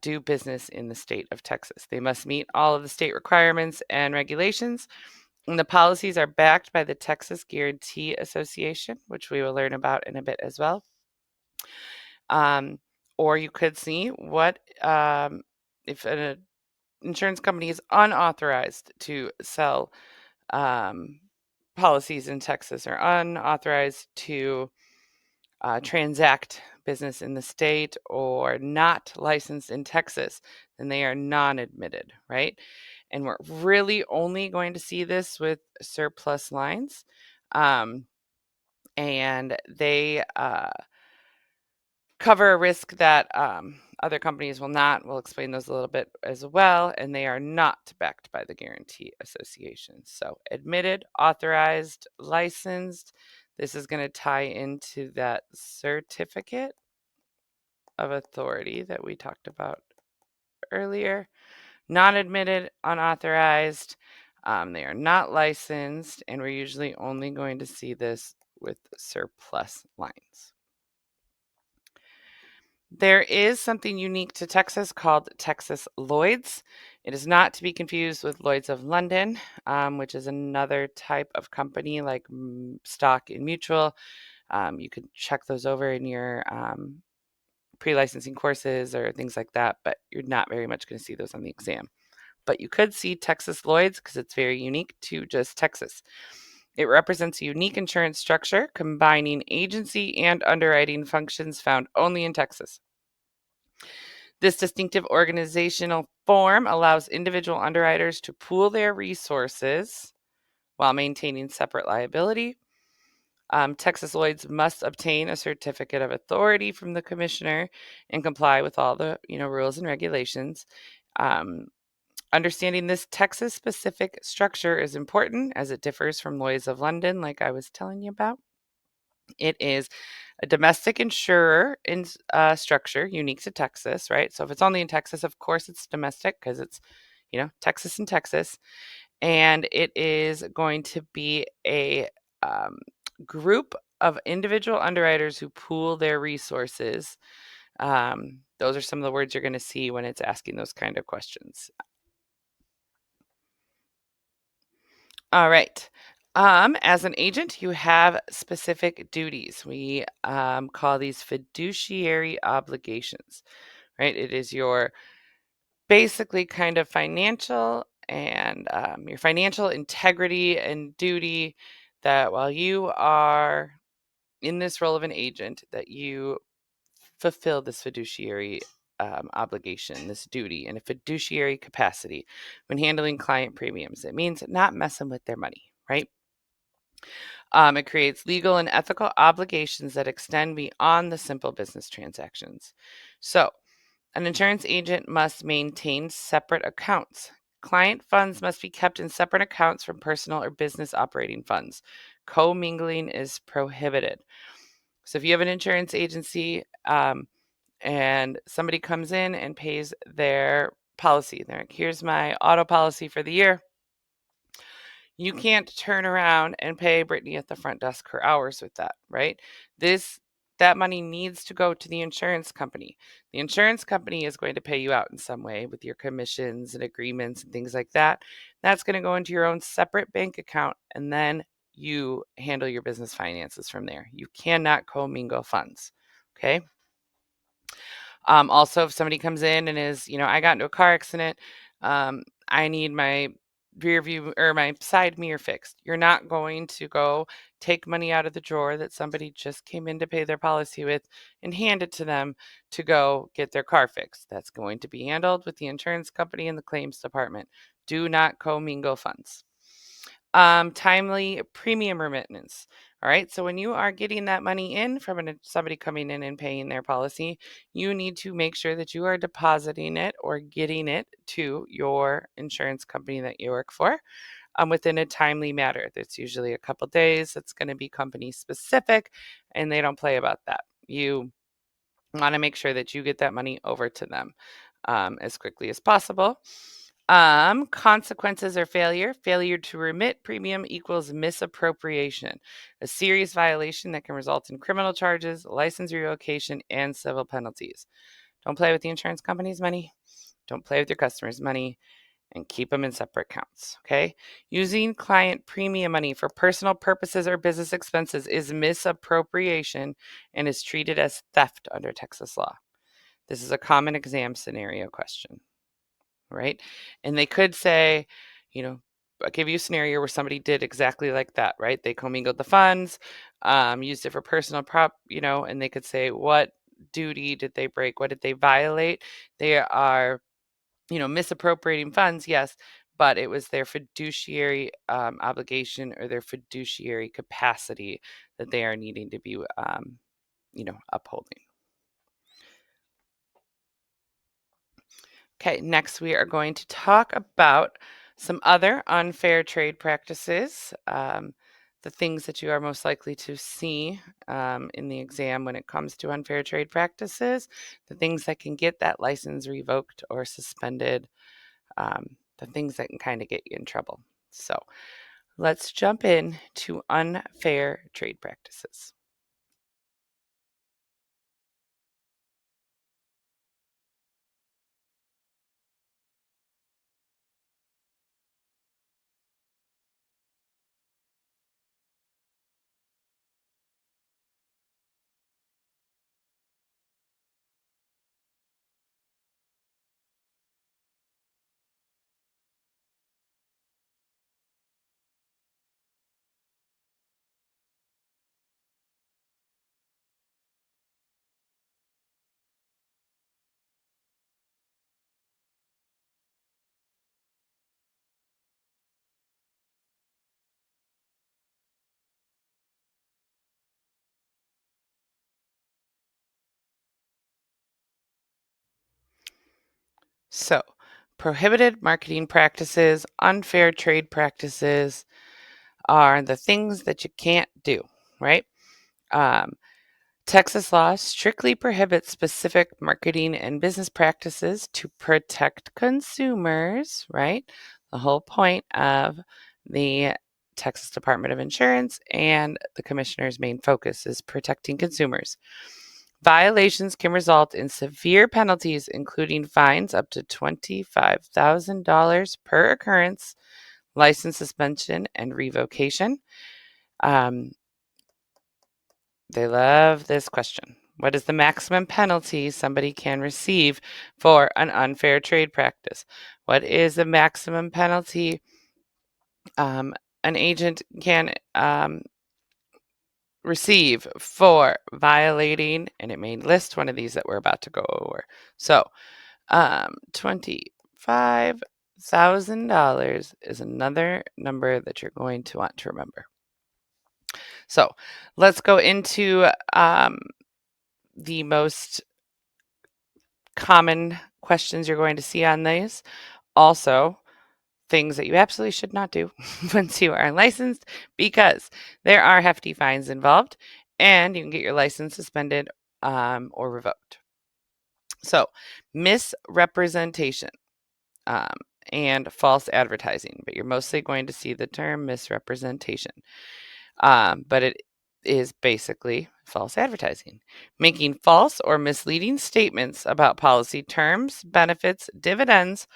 do business in the state of Texas. They must meet all of the state requirements and regulations. And the policies are backed by the Texas Guarantee Association, which we will learn about in a bit as well. Or you could see what if an insurance company is unauthorized to sell policies in Texas or unauthorized to transact business in the state or not licensed in Texas, then they are non-admitted, right? And we're really only going to see this with surplus lines. And they cover a risk that other companies will not. We'll explain those a little bit as well. And they are not backed by the Guarantee Association. So admitted, authorized, licensed. This is going to tie into that certificate of authority that we talked about earlier. Non-admitted, unauthorized. They are not licensed, and we're usually only going to see this with surplus lines. There is something unique to Texas called Texas Lloyd's. It is not to be confused with Lloyd's of London, which is another type of company like stock and mutual. You can check those over in your pre-licensing courses or things like that, but you're not very much going to see those on the exam. But you could see Texas Lloyd's because it's very unique to just Texas. It represents a unique insurance structure combining agency and underwriting functions found only in Texas. This distinctive organizational form allows individual underwriters to pool their resources while maintaining separate liability. Texas Lloyd's must obtain a certificate of authority from the commissioner and comply with all the rules and regulations. Understanding this Texas-specific structure is important as it differs from Lloyd's of London, like I was telling you about. It is a domestic insurer in structure unique to Texas, right? So if it's only in Texas, of course it's domestic because it's, Texas and Texas. And it is going to be a group of individual underwriters who pool their resources. Those are some of the words you're going to see when it's asking those kind of questions. All right. As an agent, you have specific duties. We call these fiduciary obligations, right? It is your basically kind of financial and your financial integrity and duty that while you are in this role of an agent, that you fulfill this fiduciary obligation, this duty in a fiduciary capacity when handling client premiums. It means not messing with their money, right? It creates legal and ethical obligations that extend beyond the simple business transactions. So, an insurance agent must maintain separate accounts. Client funds must be kept in separate accounts from personal or business operating funds. Commingling is prohibited. So, if you have an insurance agency and somebody comes in and pays their policy, they're like, here's my auto policy for the year. You can't turn around and pay Brittany at the front desk her hours with that, right? That money needs to go to the insurance company. The insurance company is going to pay you out in some way with your commissions and agreements and things like that. That's going to go into your own separate bank account, and then you handle your business finances from there. You cannot commingle funds, okay? Also, if somebody comes in and is, I got into a car accident, I need my rear view or my side mirror fixed. You're not going to go take money out of the drawer that somebody just came in to pay their policy with and hand it to them to go get their car fixed. That's going to be handled with the insurance company and the claims department. Do not commingle funds. Timely premium remittance. All right. So when you are getting that money in from somebody coming in and paying their policy, you need to make sure that you are depositing it or getting it to your insurance company that you work for within a timely manner. That's usually a couple days. It's going to be company specific, and they don't play about that. You want to make sure that you get that money over to them as quickly as possible. Consequences or failure. Failure to remit premium equals misappropriation, a serious violation that can result in criminal charges, license revocation, and civil penalties. Don't play with the insurance company's money. Don't play with your customers' money, and keep them in separate accounts. Okay. Using client premium money for personal purposes or business expenses is misappropriation and is treated as theft under Texas law. This is a common exam scenario question, right? And they could say, you know, I'll give you a scenario where somebody did exactly like that, right? They commingled the funds, used it for personal and they could say, what duty did they break? What did they violate? They are, misappropriating funds, yes, but it was their fiduciary obligation or their fiduciary capacity that they are needing to be, upholding. Okay, next we are going to talk about some other unfair trade practices, the things that you are most likely to see in the exam when it comes to unfair trade practices, the things that can get that license revoked or suspended, the things that can kind of get you in trouble. So let's jump in to unfair trade practices. So, prohibited marketing practices, unfair trade practices are the things that you can't do, right? Um, Texas law strictly prohibits specific marketing and business practices to protect consumers, right? The whole point of the Texas Department of Insurance and the commissioner's main focus is protecting consumers. Violations can result in severe penalties, including fines up to $25,000 per occurrence, license suspension, and revocation. Um, they love this question. What is the maximum penalty somebody can receive for an unfair trade practice? What is the maximum penalty an agent can receive for violating? And it may list one of these that we're about to go over. So, $25,000 is another number that you're going to want to remember. So let's go into the most common questions you're going to see on these. Also, things that you absolutely should not do once you are licensed, because there are hefty fines involved and you can get your license suspended or revoked. So, misrepresentation um, and false advertising, but you're mostly going to see the term misrepresentation. But it is basically false advertising, making false or misleading statements about policy terms, benefits, dividends,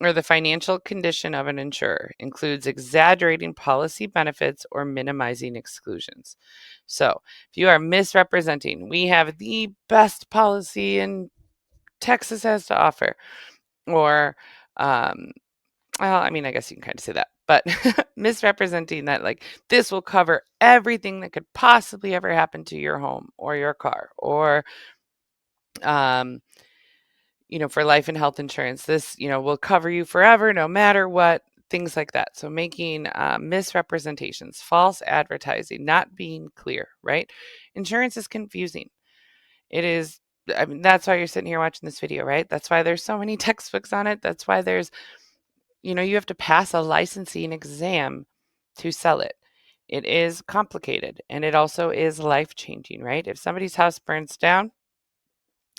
or the financial condition of an insurer, includes exaggerating policy benefits or minimizing exclusions. So if you are misrepresenting, we have the best policy in Texas has to offer, or well, I mean, I guess you can kind of say that, but misrepresenting that like this will cover everything that could possibly ever happen to your home or your car, or um for life and health insurance, this will cover you forever no matter what, things like that. So making misrepresentations, false advertising, not being clear, right? Insurance is confusing. It is. I mean, that's why you're sitting here watching this video, right? That's why there's so many textbooks on it. That's why there's you have to pass a licensing exam to sell it. It is complicated, and it also is life changing, right? If somebody's house burns down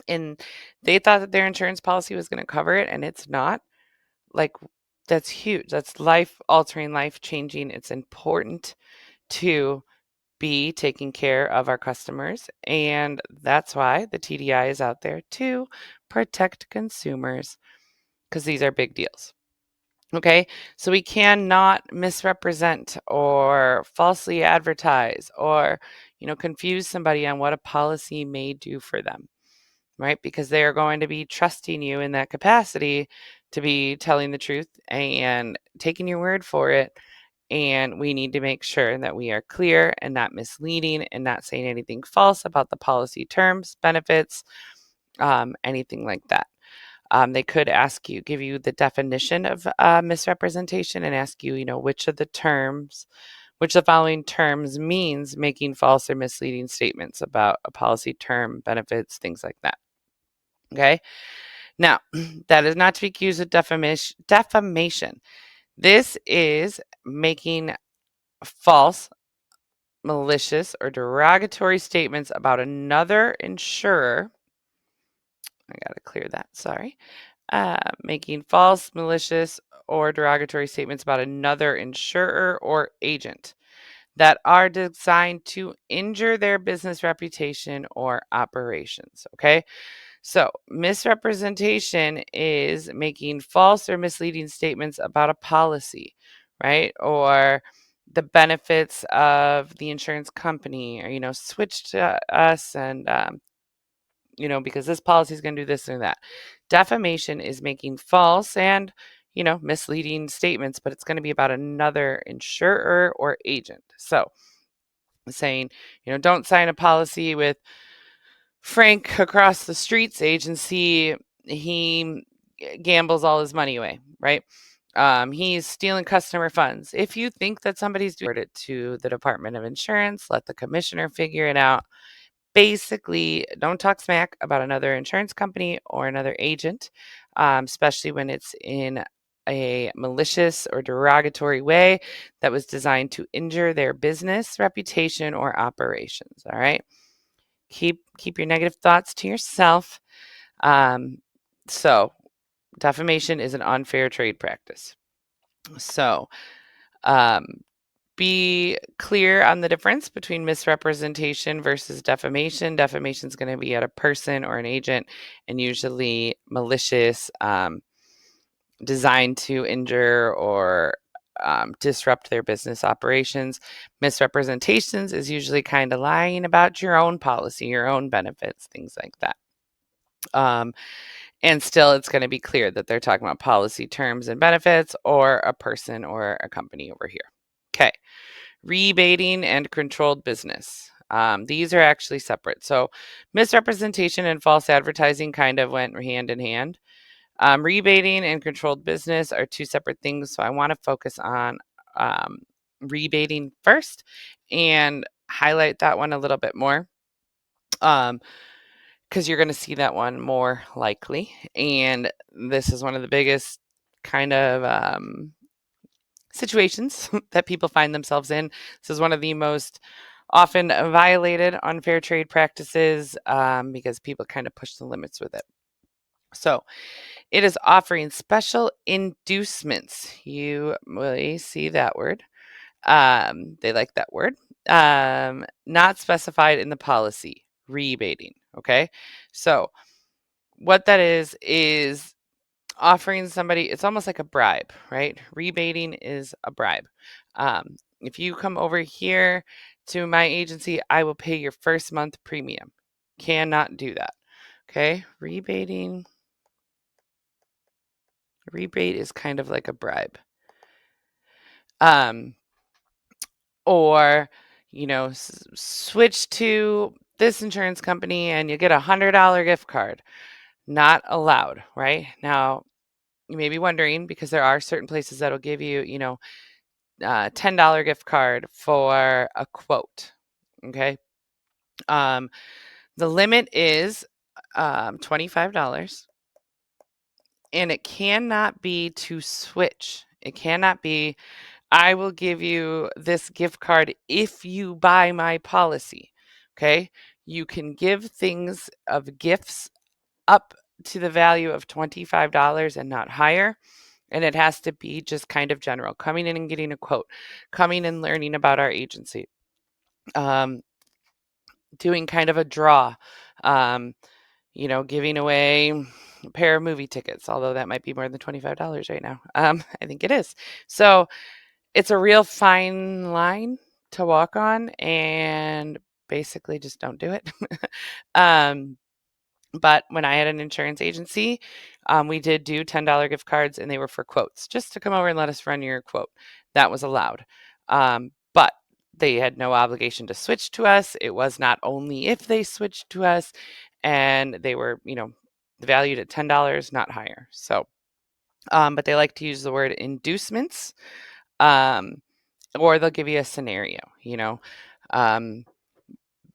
and they thought that their insurance policy was going to cover it and it's not, like, that's huge. That's life altering, life changing. It's important to be taking care of our customers, and that's why the TDI is out there to protect consumers, because these are big deals. Okay, so we cannot misrepresent or falsely advertise or, confuse somebody on what a policy may do for them, right? Because they are going to be trusting you in that capacity to be telling the truth and taking your word for it. And we need to make sure that we are clear and not misleading and not saying anything false about the policy terms, benefits, anything like that. They could give you the definition of misrepresentation and ask you, which of the following terms means making false or misleading statements about a policy term, benefits, things like that. Okay. Now, that is not to be accused of defamation. This is making false, malicious, or derogatory statements about another insurer. I got to clear that. Sorry. Making false, malicious, or derogatory statements about another insurer or agent that are designed to injure their business reputation or operations. Okay. So, misrepresentation is making false or misleading statements about a policy, right? Or the benefits of the insurance company, or, switch to us and, because this policy is going to do this or that. Defamation is making false and, misleading statements, but it's going to be about another insurer or agent. So, saying, don't sign a policy with Frank across the street's agency. He gambles all his money away, right? He's stealing customer funds. If you think that somebody's doing it, to the Department of Insurance, let the commissioner figure it out. Basically, don't talk smack about another insurance company or another agent, especially when it's in a malicious or derogatory way that was designed to injure their business reputation or operations. All right. Keep your negative thoughts to yourself. So defamation is an unfair trade practice. So be clear on the difference between misrepresentation versus defamation. Defamation is going to be at a person or an agent, and usually malicious, designed to injure or disrupt their business operations. Misrepresentations is usually kind of lying about your own policy, your own benefits, things like that. And still, it's going to be clear that they're talking about policy terms and benefits or a person or a company over here. Okay. Rebating and controlled business. These are actually separate. So misrepresentation and false advertising kind of went hand in hand. Rebating and controlled business are two separate things. So I want to focus on rebating first and highlight that one a little bit more. Because you're going to see that one more likely. And this is one of the biggest kind of situations that people find themselves in. This is one of the most often violated unfair trade practices, because people kind of push the limits with it. So it is offering special inducements. You will see that word. They like that word. Not specified in the policy. Rebating. Okay. So what that is offering somebody, it's almost like a bribe, right? Rebating is a bribe. If you come over here to my agency, I will pay your first month premium. Cannot do that. Okay. Rebate is kind of like a bribe. Or, switch to this insurance company and you get $100 gift card. Not allowed, right? Now, you may be wondering because there are certain places that'll give you, $10 gift card for a quote. Okay. The limit is $25, and it cannot be to switch. It cannot be, I will give you this gift card if you buy my policy. Okay. You can give things of gifts up to the value of $25 and not higher. And it has to be just kind of general, coming in and getting a quote, coming and learning about our agency, doing kind of a draw, giving away a pair of movie tickets, although that might be more than $25 right now. I think it is. So it's a real fine line to walk on, and basically just don't do it. But when I had an insurance agency, we did do $10 gift cards, and they were for quotes, just to come over and let us run your quote. That was allowed. But they had no obligation to switch to us. It was not only if they switched to us, and they were, valued at $10, not higher. So, but they like to use the word inducements, or they'll give you a scenario, um,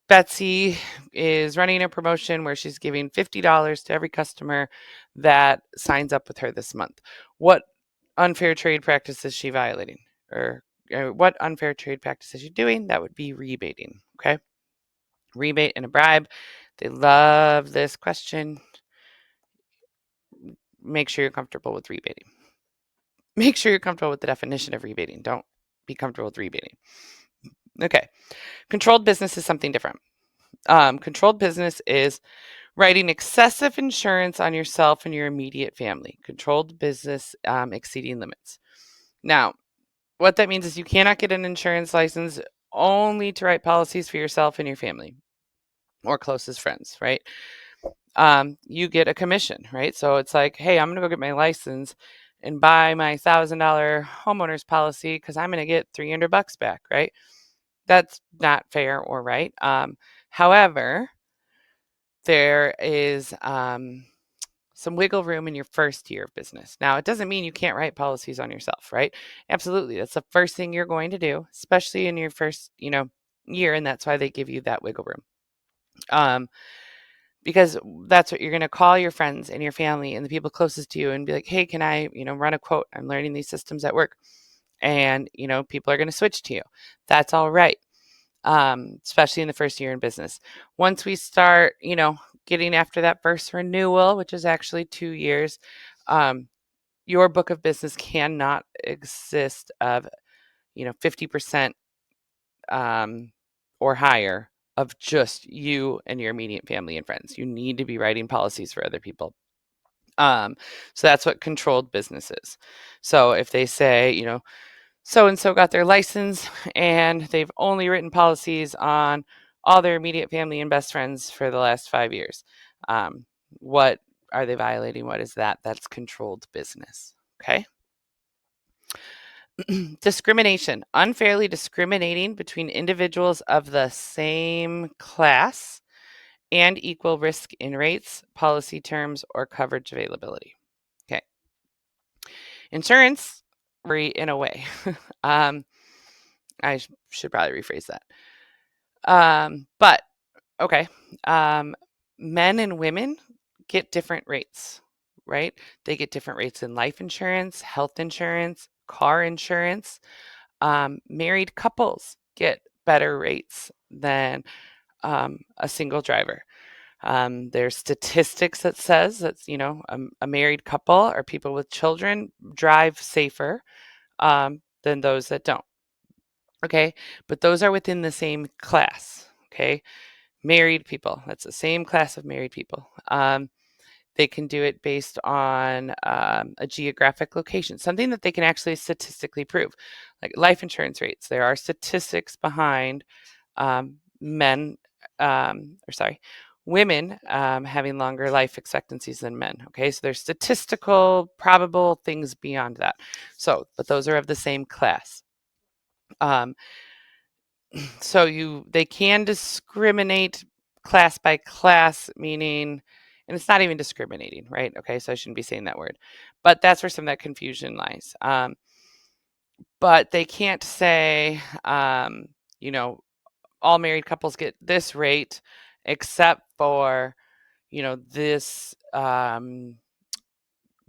Betsy is running a promotion where she's giving $50 to every customer that signs up with her this month. What unfair trade practice is she violating? Or what unfair trade practice is she doing? That would be rebating. Okay. Rebate and a bribe. They love this question. Make sure you're comfortable with rebating. Make sure you're comfortable with the definition of rebating. Don't be comfortable with rebating. Okay. Controlled business is something different. Controlled business is writing excessive insurance on yourself and your immediate family. Controlled business exceeding limits. Now, what that means is you cannot get an insurance license only to write policies for yourself and your family or closest friends, right? You get a commission, right? So it's like, hey, I'm going to go get my license and buy my $1,000 homeowner's policy because I'm going to get $300 back, right? That's not fair or right. However, there is some wiggle room in your first year of business. Now, it doesn't mean you can't write policies on yourself, right? Absolutely. That's the first thing you're going to do, especially in your first, year. And that's why they give you that wiggle room. Because that's what you're going to call your friends and your family and the people closest to you and be like, hey, can I, run a quote? I'm learning these systems at work. And, people are going to switch to you. That's all right. Especially in the first year in business. Once we start, getting after that first renewal, which is actually 2 years, your book of business cannot exist of, 50% or higher of just you and your immediate family and friends. You need to be writing policies for other people. So that's what controlled business is. So if they say, so and so got their license and they've only written policies on all their immediate family and best friends for the last 5 years. What are they violating? What is that? That's controlled business. Okay. Discrimination, unfairly discriminating between individuals of the same class and equal risk in rates, policy terms, or coverage availability. Okay. Insurance, in a way. I should probably rephrase that. But okay. Men and women get different rates, right? They get different rates in life insurance, health insurance, car insurance. Married couples get better rates than a single driver. There's statistics that says that a married couple or people with children drive safer than those that don't. Okay, but those are within the same class. Okay, married people, that's the same class of married people. They can do it based on a geographic location, something that they can actually statistically prove, like life insurance rates. There are statistics behind men, women having longer life expectancies than men. Okay, so there's statistical, probable things beyond that. So, but those are of the same class. Um, so they can discriminate class by class, meaning, and it's not even discriminating, right? Okay, so I shouldn't be saying that word, but that's where some of that confusion lies. But they can't say, you know, all married couples get this rate, except for, this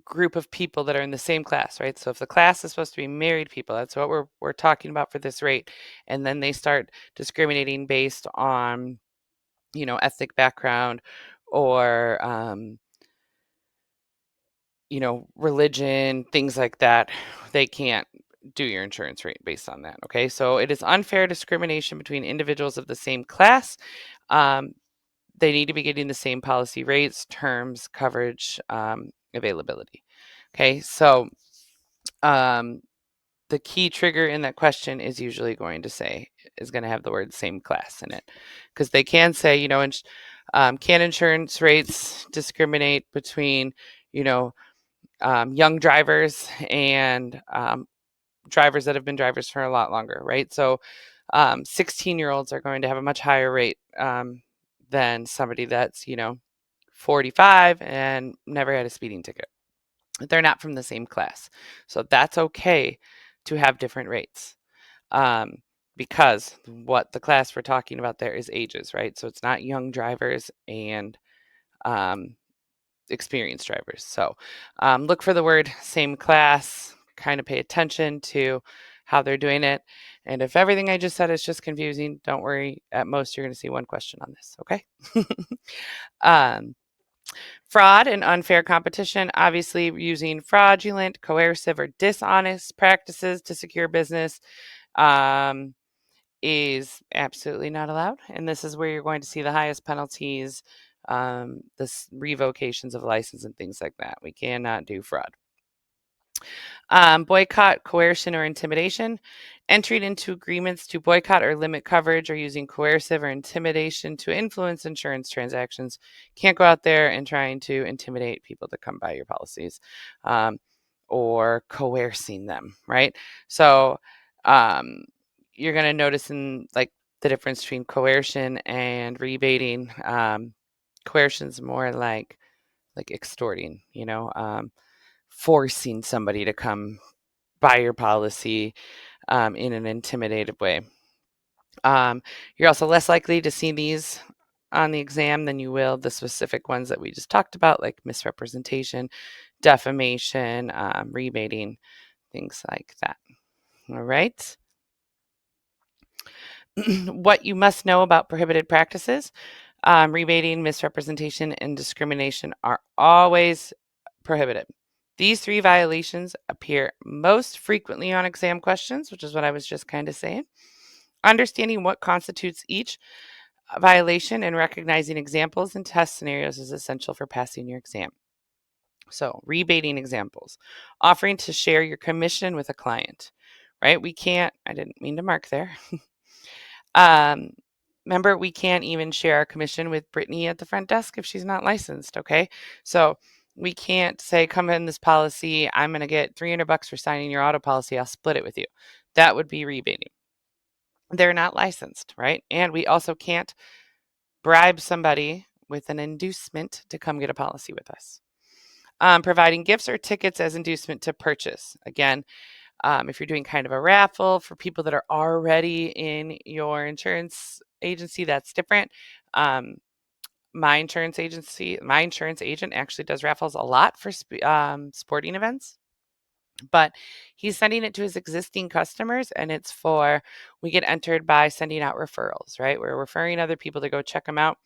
group of people that are in the same class, right? So if the class is supposed to be married people, that's what we're talking about for this rate, and then they start discriminating based on, ethnic background or religion, things like that. They can't do your insurance rate based on that. Okay, so it is unfair discrimination between individuals of the same class. Um, they need to be getting the same policy rates, terms, coverage, availability. Okay, so um, the key trigger in that question is usually going to have the word same class in it, because they can say, can insurance rates discriminate between, you know, young drivers and drivers that have been drivers for a lot longer, right? So 16-year-olds are going to have a much higher rate than somebody that's, 45 and never had a speeding ticket. They're not from the same class. So that's okay to have different rates, um, because what the class we're talking about there is ages, right? So it's not young drivers and um, experienced drivers. So look for the word same class, kind of pay attention to how they're doing it. And if everything I just said is just confusing, don't worry. At most, you're going to see one question on this, okay? um, Fraud and unfair competition, obviously using fraudulent, coercive, or dishonest practices to secure business um, is absolutely not allowed. And this is where you're going to see the highest penalties, revocations of license and things like that. We cannot do fraud. Boycott, coercion, or intimidation. Entering into agreements to boycott or limit coverage or using coercive or intimidation to influence insurance transactions. Can't go out there and trying to intimidate people to come buy your policies or coercing them, right? So um, you're going to notice in like the difference between coercion and rebating. Coercion's more like extorting, forcing somebody to come buy your policy in an intimidative way. You're also less likely to see these on the exam than you will the specific ones that we just talked about, like misrepresentation, defamation, rebating, things like that. All right. What you must know about prohibited practices. Rebating, misrepresentation, and discrimination are always prohibited. These three violations appear most frequently on exam questions, which is what I was just kind of saying. Understanding what constitutes each violation and recognizing examples and test scenarios is essential for passing your exam. So, rebating examples, offering to share your commission with a client, right? I didn't mean to mark there. Um, Remember, we can't even share our commission with Brittany at the front desk if she's not licensed, okay? So we can't say, come in this policy, I'm going to get $300 for signing your auto policy, I'll split it with you. That would be rebating. They're not licensed, right? And we also can't bribe somebody with an inducement to come get a policy with us. Providing gifts or tickets as inducement to purchase. Again, if you're doing kind of a raffle for people that are already in your insurance agency, that's different. My insurance agent actually does raffles a lot for sporting events, but he's sending it to his existing customers, and we get entered by sending out referrals, right? We're referring other people to go check them out.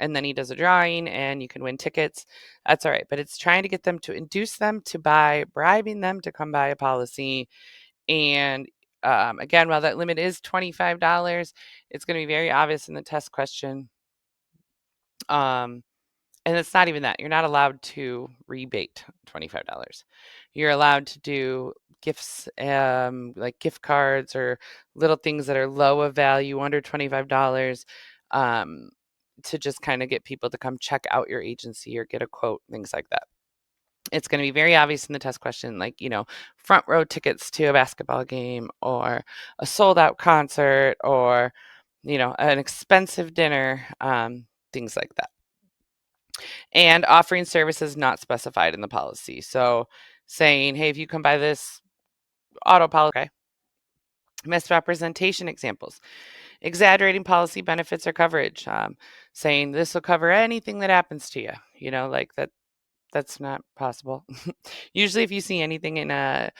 And then he does a drawing and you can win tickets. That's all right. But it's trying to get them to induce them to buy, bribing them to come buy a policy. And again, while that limit is $25, it's going to be very obvious in the test question And it's not even that. You're not allowed to rebate $25. You're allowed to do gifts, like gift cards or little things that are low of value, under $25, um, to just kind of get people to come check out your agency or get a quote, things like that. It's going to be very obvious in the test question, like, front row tickets to a basketball game or a sold out concert or, an expensive dinner, things like that. And offering services not specified in the policy. So saying, hey, if you come by this auto policy, okay. Misrepresentation examples, exaggerating policy benefits or coverage, saying this will cover anything that happens to you, like that. That's not possible. Usually if you see anything in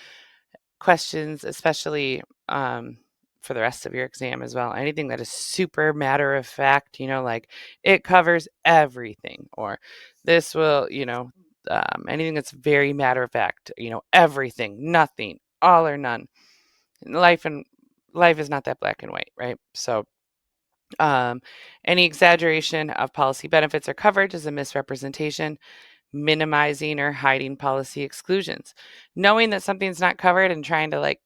questions, especially for the rest of your exam as well, anything that is super matter of fact, like it covers everything, or this will, anything that's very matter of fact, everything, nothing, all or none. Life is not that black and white, right? So any exaggeration of policy benefits or coverage is a misrepresentation. Minimizing or hiding policy exclusions, knowing that something's not covered and trying to like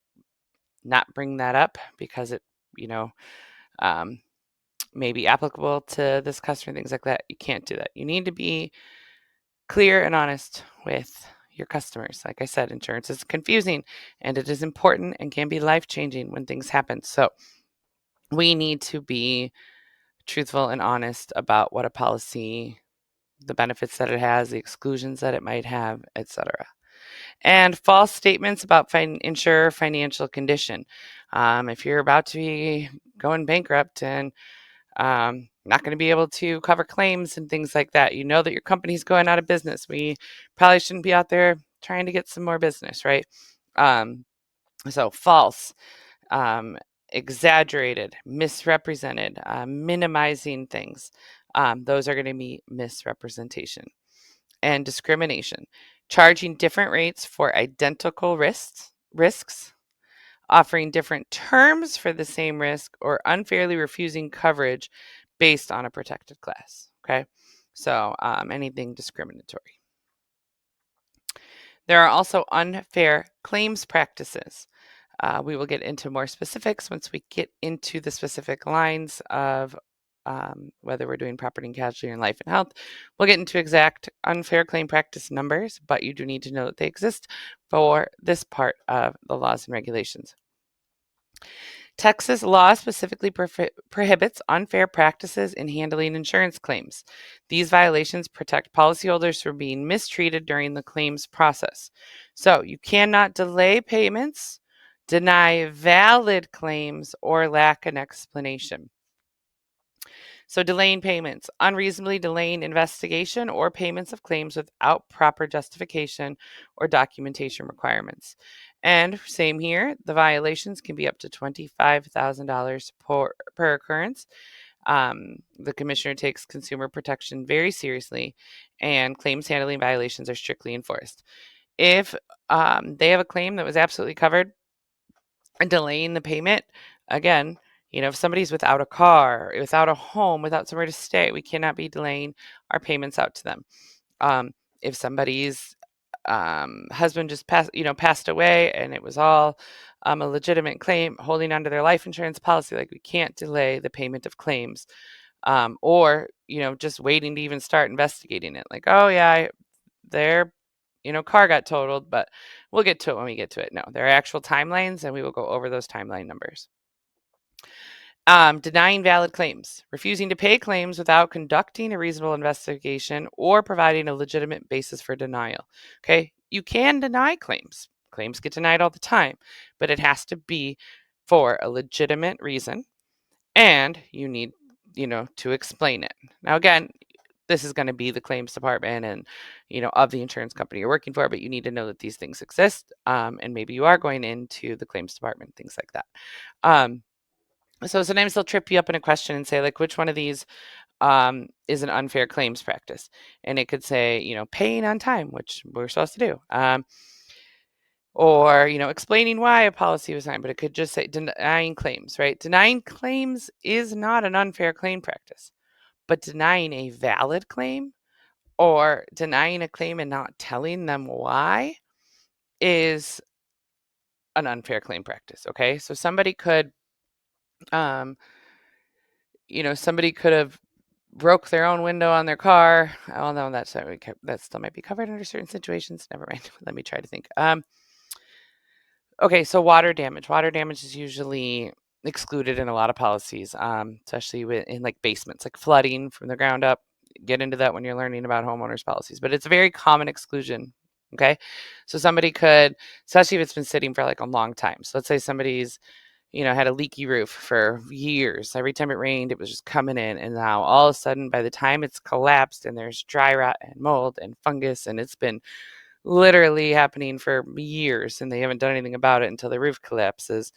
not bring that up because it, you know, um, may be applicable to this customer, things like that. You can't do that. You need to be clear and honest with your customers. Like I said, insurance is confusing and it is important and can be life-changing when things happen. So we need to be truthful and honest about what a policy, the benefits that it has, the exclusions that it might have, etc. And false statements about insurer financial condition. If you're about to be going bankrupt and not going to be able to cover claims and things like that, you know that your company's going out of business. We probably shouldn't be out there trying to get some more business, right? So false, um, exaggerated, misrepresented, minimizing things. Those are going to be misrepresentation. And discrimination, charging different rates for identical risks, offering different terms for the same risk, or unfairly refusing coverage based on a protected class. Okay, so anything discriminatory. There are also unfair claims practices. We will get into more specifics once we get into the specific lines of whether we're doing property and casualty and life and health. We'll get into exact unfair claim practice numbers, but you do need to know that they exist for this part of the laws and regulations. Texas law specifically prohibits unfair practices in handling insurance claims. These violations protect policyholders from being mistreated during the claims process. So you cannot delay payments, deny valid claims, or lack an explanation. So delaying payments, unreasonably delaying investigation or payments of claims without proper justification or documentation requirements. And same here, the violations can be up to $25,000 per occurrence. The commissioner takes consumer protection very seriously, and claims handling violations are strictly enforced. If they have a claim that was absolutely covered, and delaying the payment, again, if somebody's without a car, without a home, without somewhere to stay, we cannot be delaying our payments out to them. If somebody's husband just passed away and it was all a legitimate claim, holding onto their life insurance policy, like we can't delay the payment of claims, or just waiting to even start investigating it. Like, oh yeah, their car got totaled, but we'll get to it when we get to it. No, there are actual timelines, and we will go over those timeline numbers. Denying valid claims, refusing to pay claims without conducting a reasonable investigation or providing a legitimate basis for denial. Okay, you can deny claims. Claims get denied all the time, but it has to be for a legitimate reason, and you need, to explain it. Now, again, this is going to be the claims department and, of the insurance company you're working for, but you need to know that these things exist. And maybe you are going into the claims department, things like that. So sometimes they'll trip you up in a question and say, like, which one of these is an unfair claims practice? And it could say, paying on time, which we're supposed to do. Or, explaining why a policy was signed, but it could just say denying claims, right? Denying claims is not an unfair claim practice, but denying a valid claim or denying a claim and not telling them why is an unfair claim practice. Okay. So somebody could, somebody could have broke their own window on their car. Oh no, that still might be covered under certain situations. Never mind. Let me try to think. Okay, so water damage. Water damage is usually excluded in a lot of policies, especially in like basements, like flooding from the ground up. Get into that when you're learning about homeowners policies, but it's a very common exclusion. Okay, so somebody could, especially if it's been sitting for like a long time. So let's say somebody's, had a leaky roof for years. Every time it rained, it was just coming in, and now all of a sudden, by the time it's collapsed and there's dry rot and mold and fungus, and it's been literally happening for years and they haven't done anything about it until the roof collapses,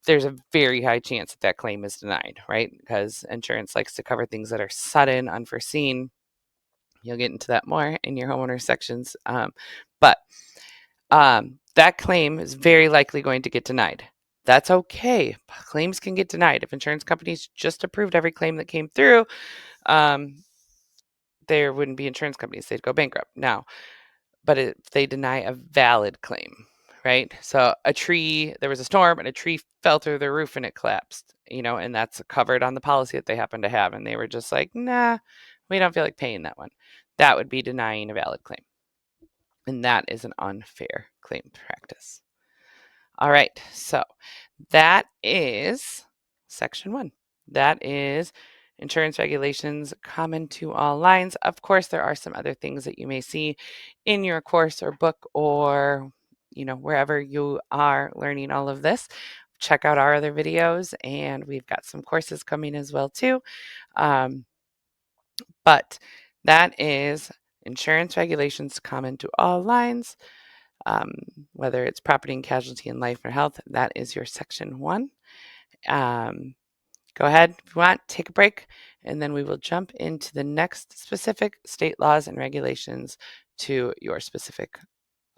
there's a very high chance that that claim is denied, right? Because insurance likes to cover things that are sudden, unforeseen. You'll get into that more in your homeowner sections. But that claim is very likely going to get denied. That's okay. Claims can get denied. If insurance companies just approved every claim that came through, there wouldn't be insurance companies. They'd go bankrupt. Now, but if they deny a valid claim, right? So there was a storm and a tree fell through their roof and it collapsed, and that's covered on the policy that they happen to have. And they were just like, nah, we don't feel like paying that one. That would be denying a valid claim. And that is an unfair claim practice. All right. So that is section 1. That is insurance regulations common to all lines. Of course, there are some other things that you may see in your course or book or, wherever you are learning all of this. Check out our other videos, and we've got some courses coming as well too. But that is insurance regulations common to all lines, whether it's property and casualty and life or health. That is your section 1. Go ahead if you want, take a break, and then we will jump into the next specific state laws and regulations to your specific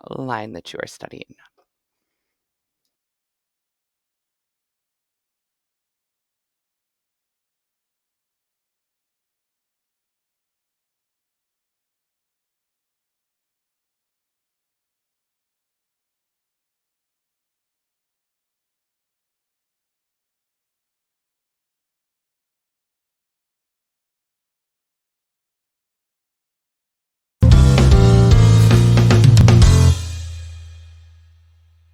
line that you are studying.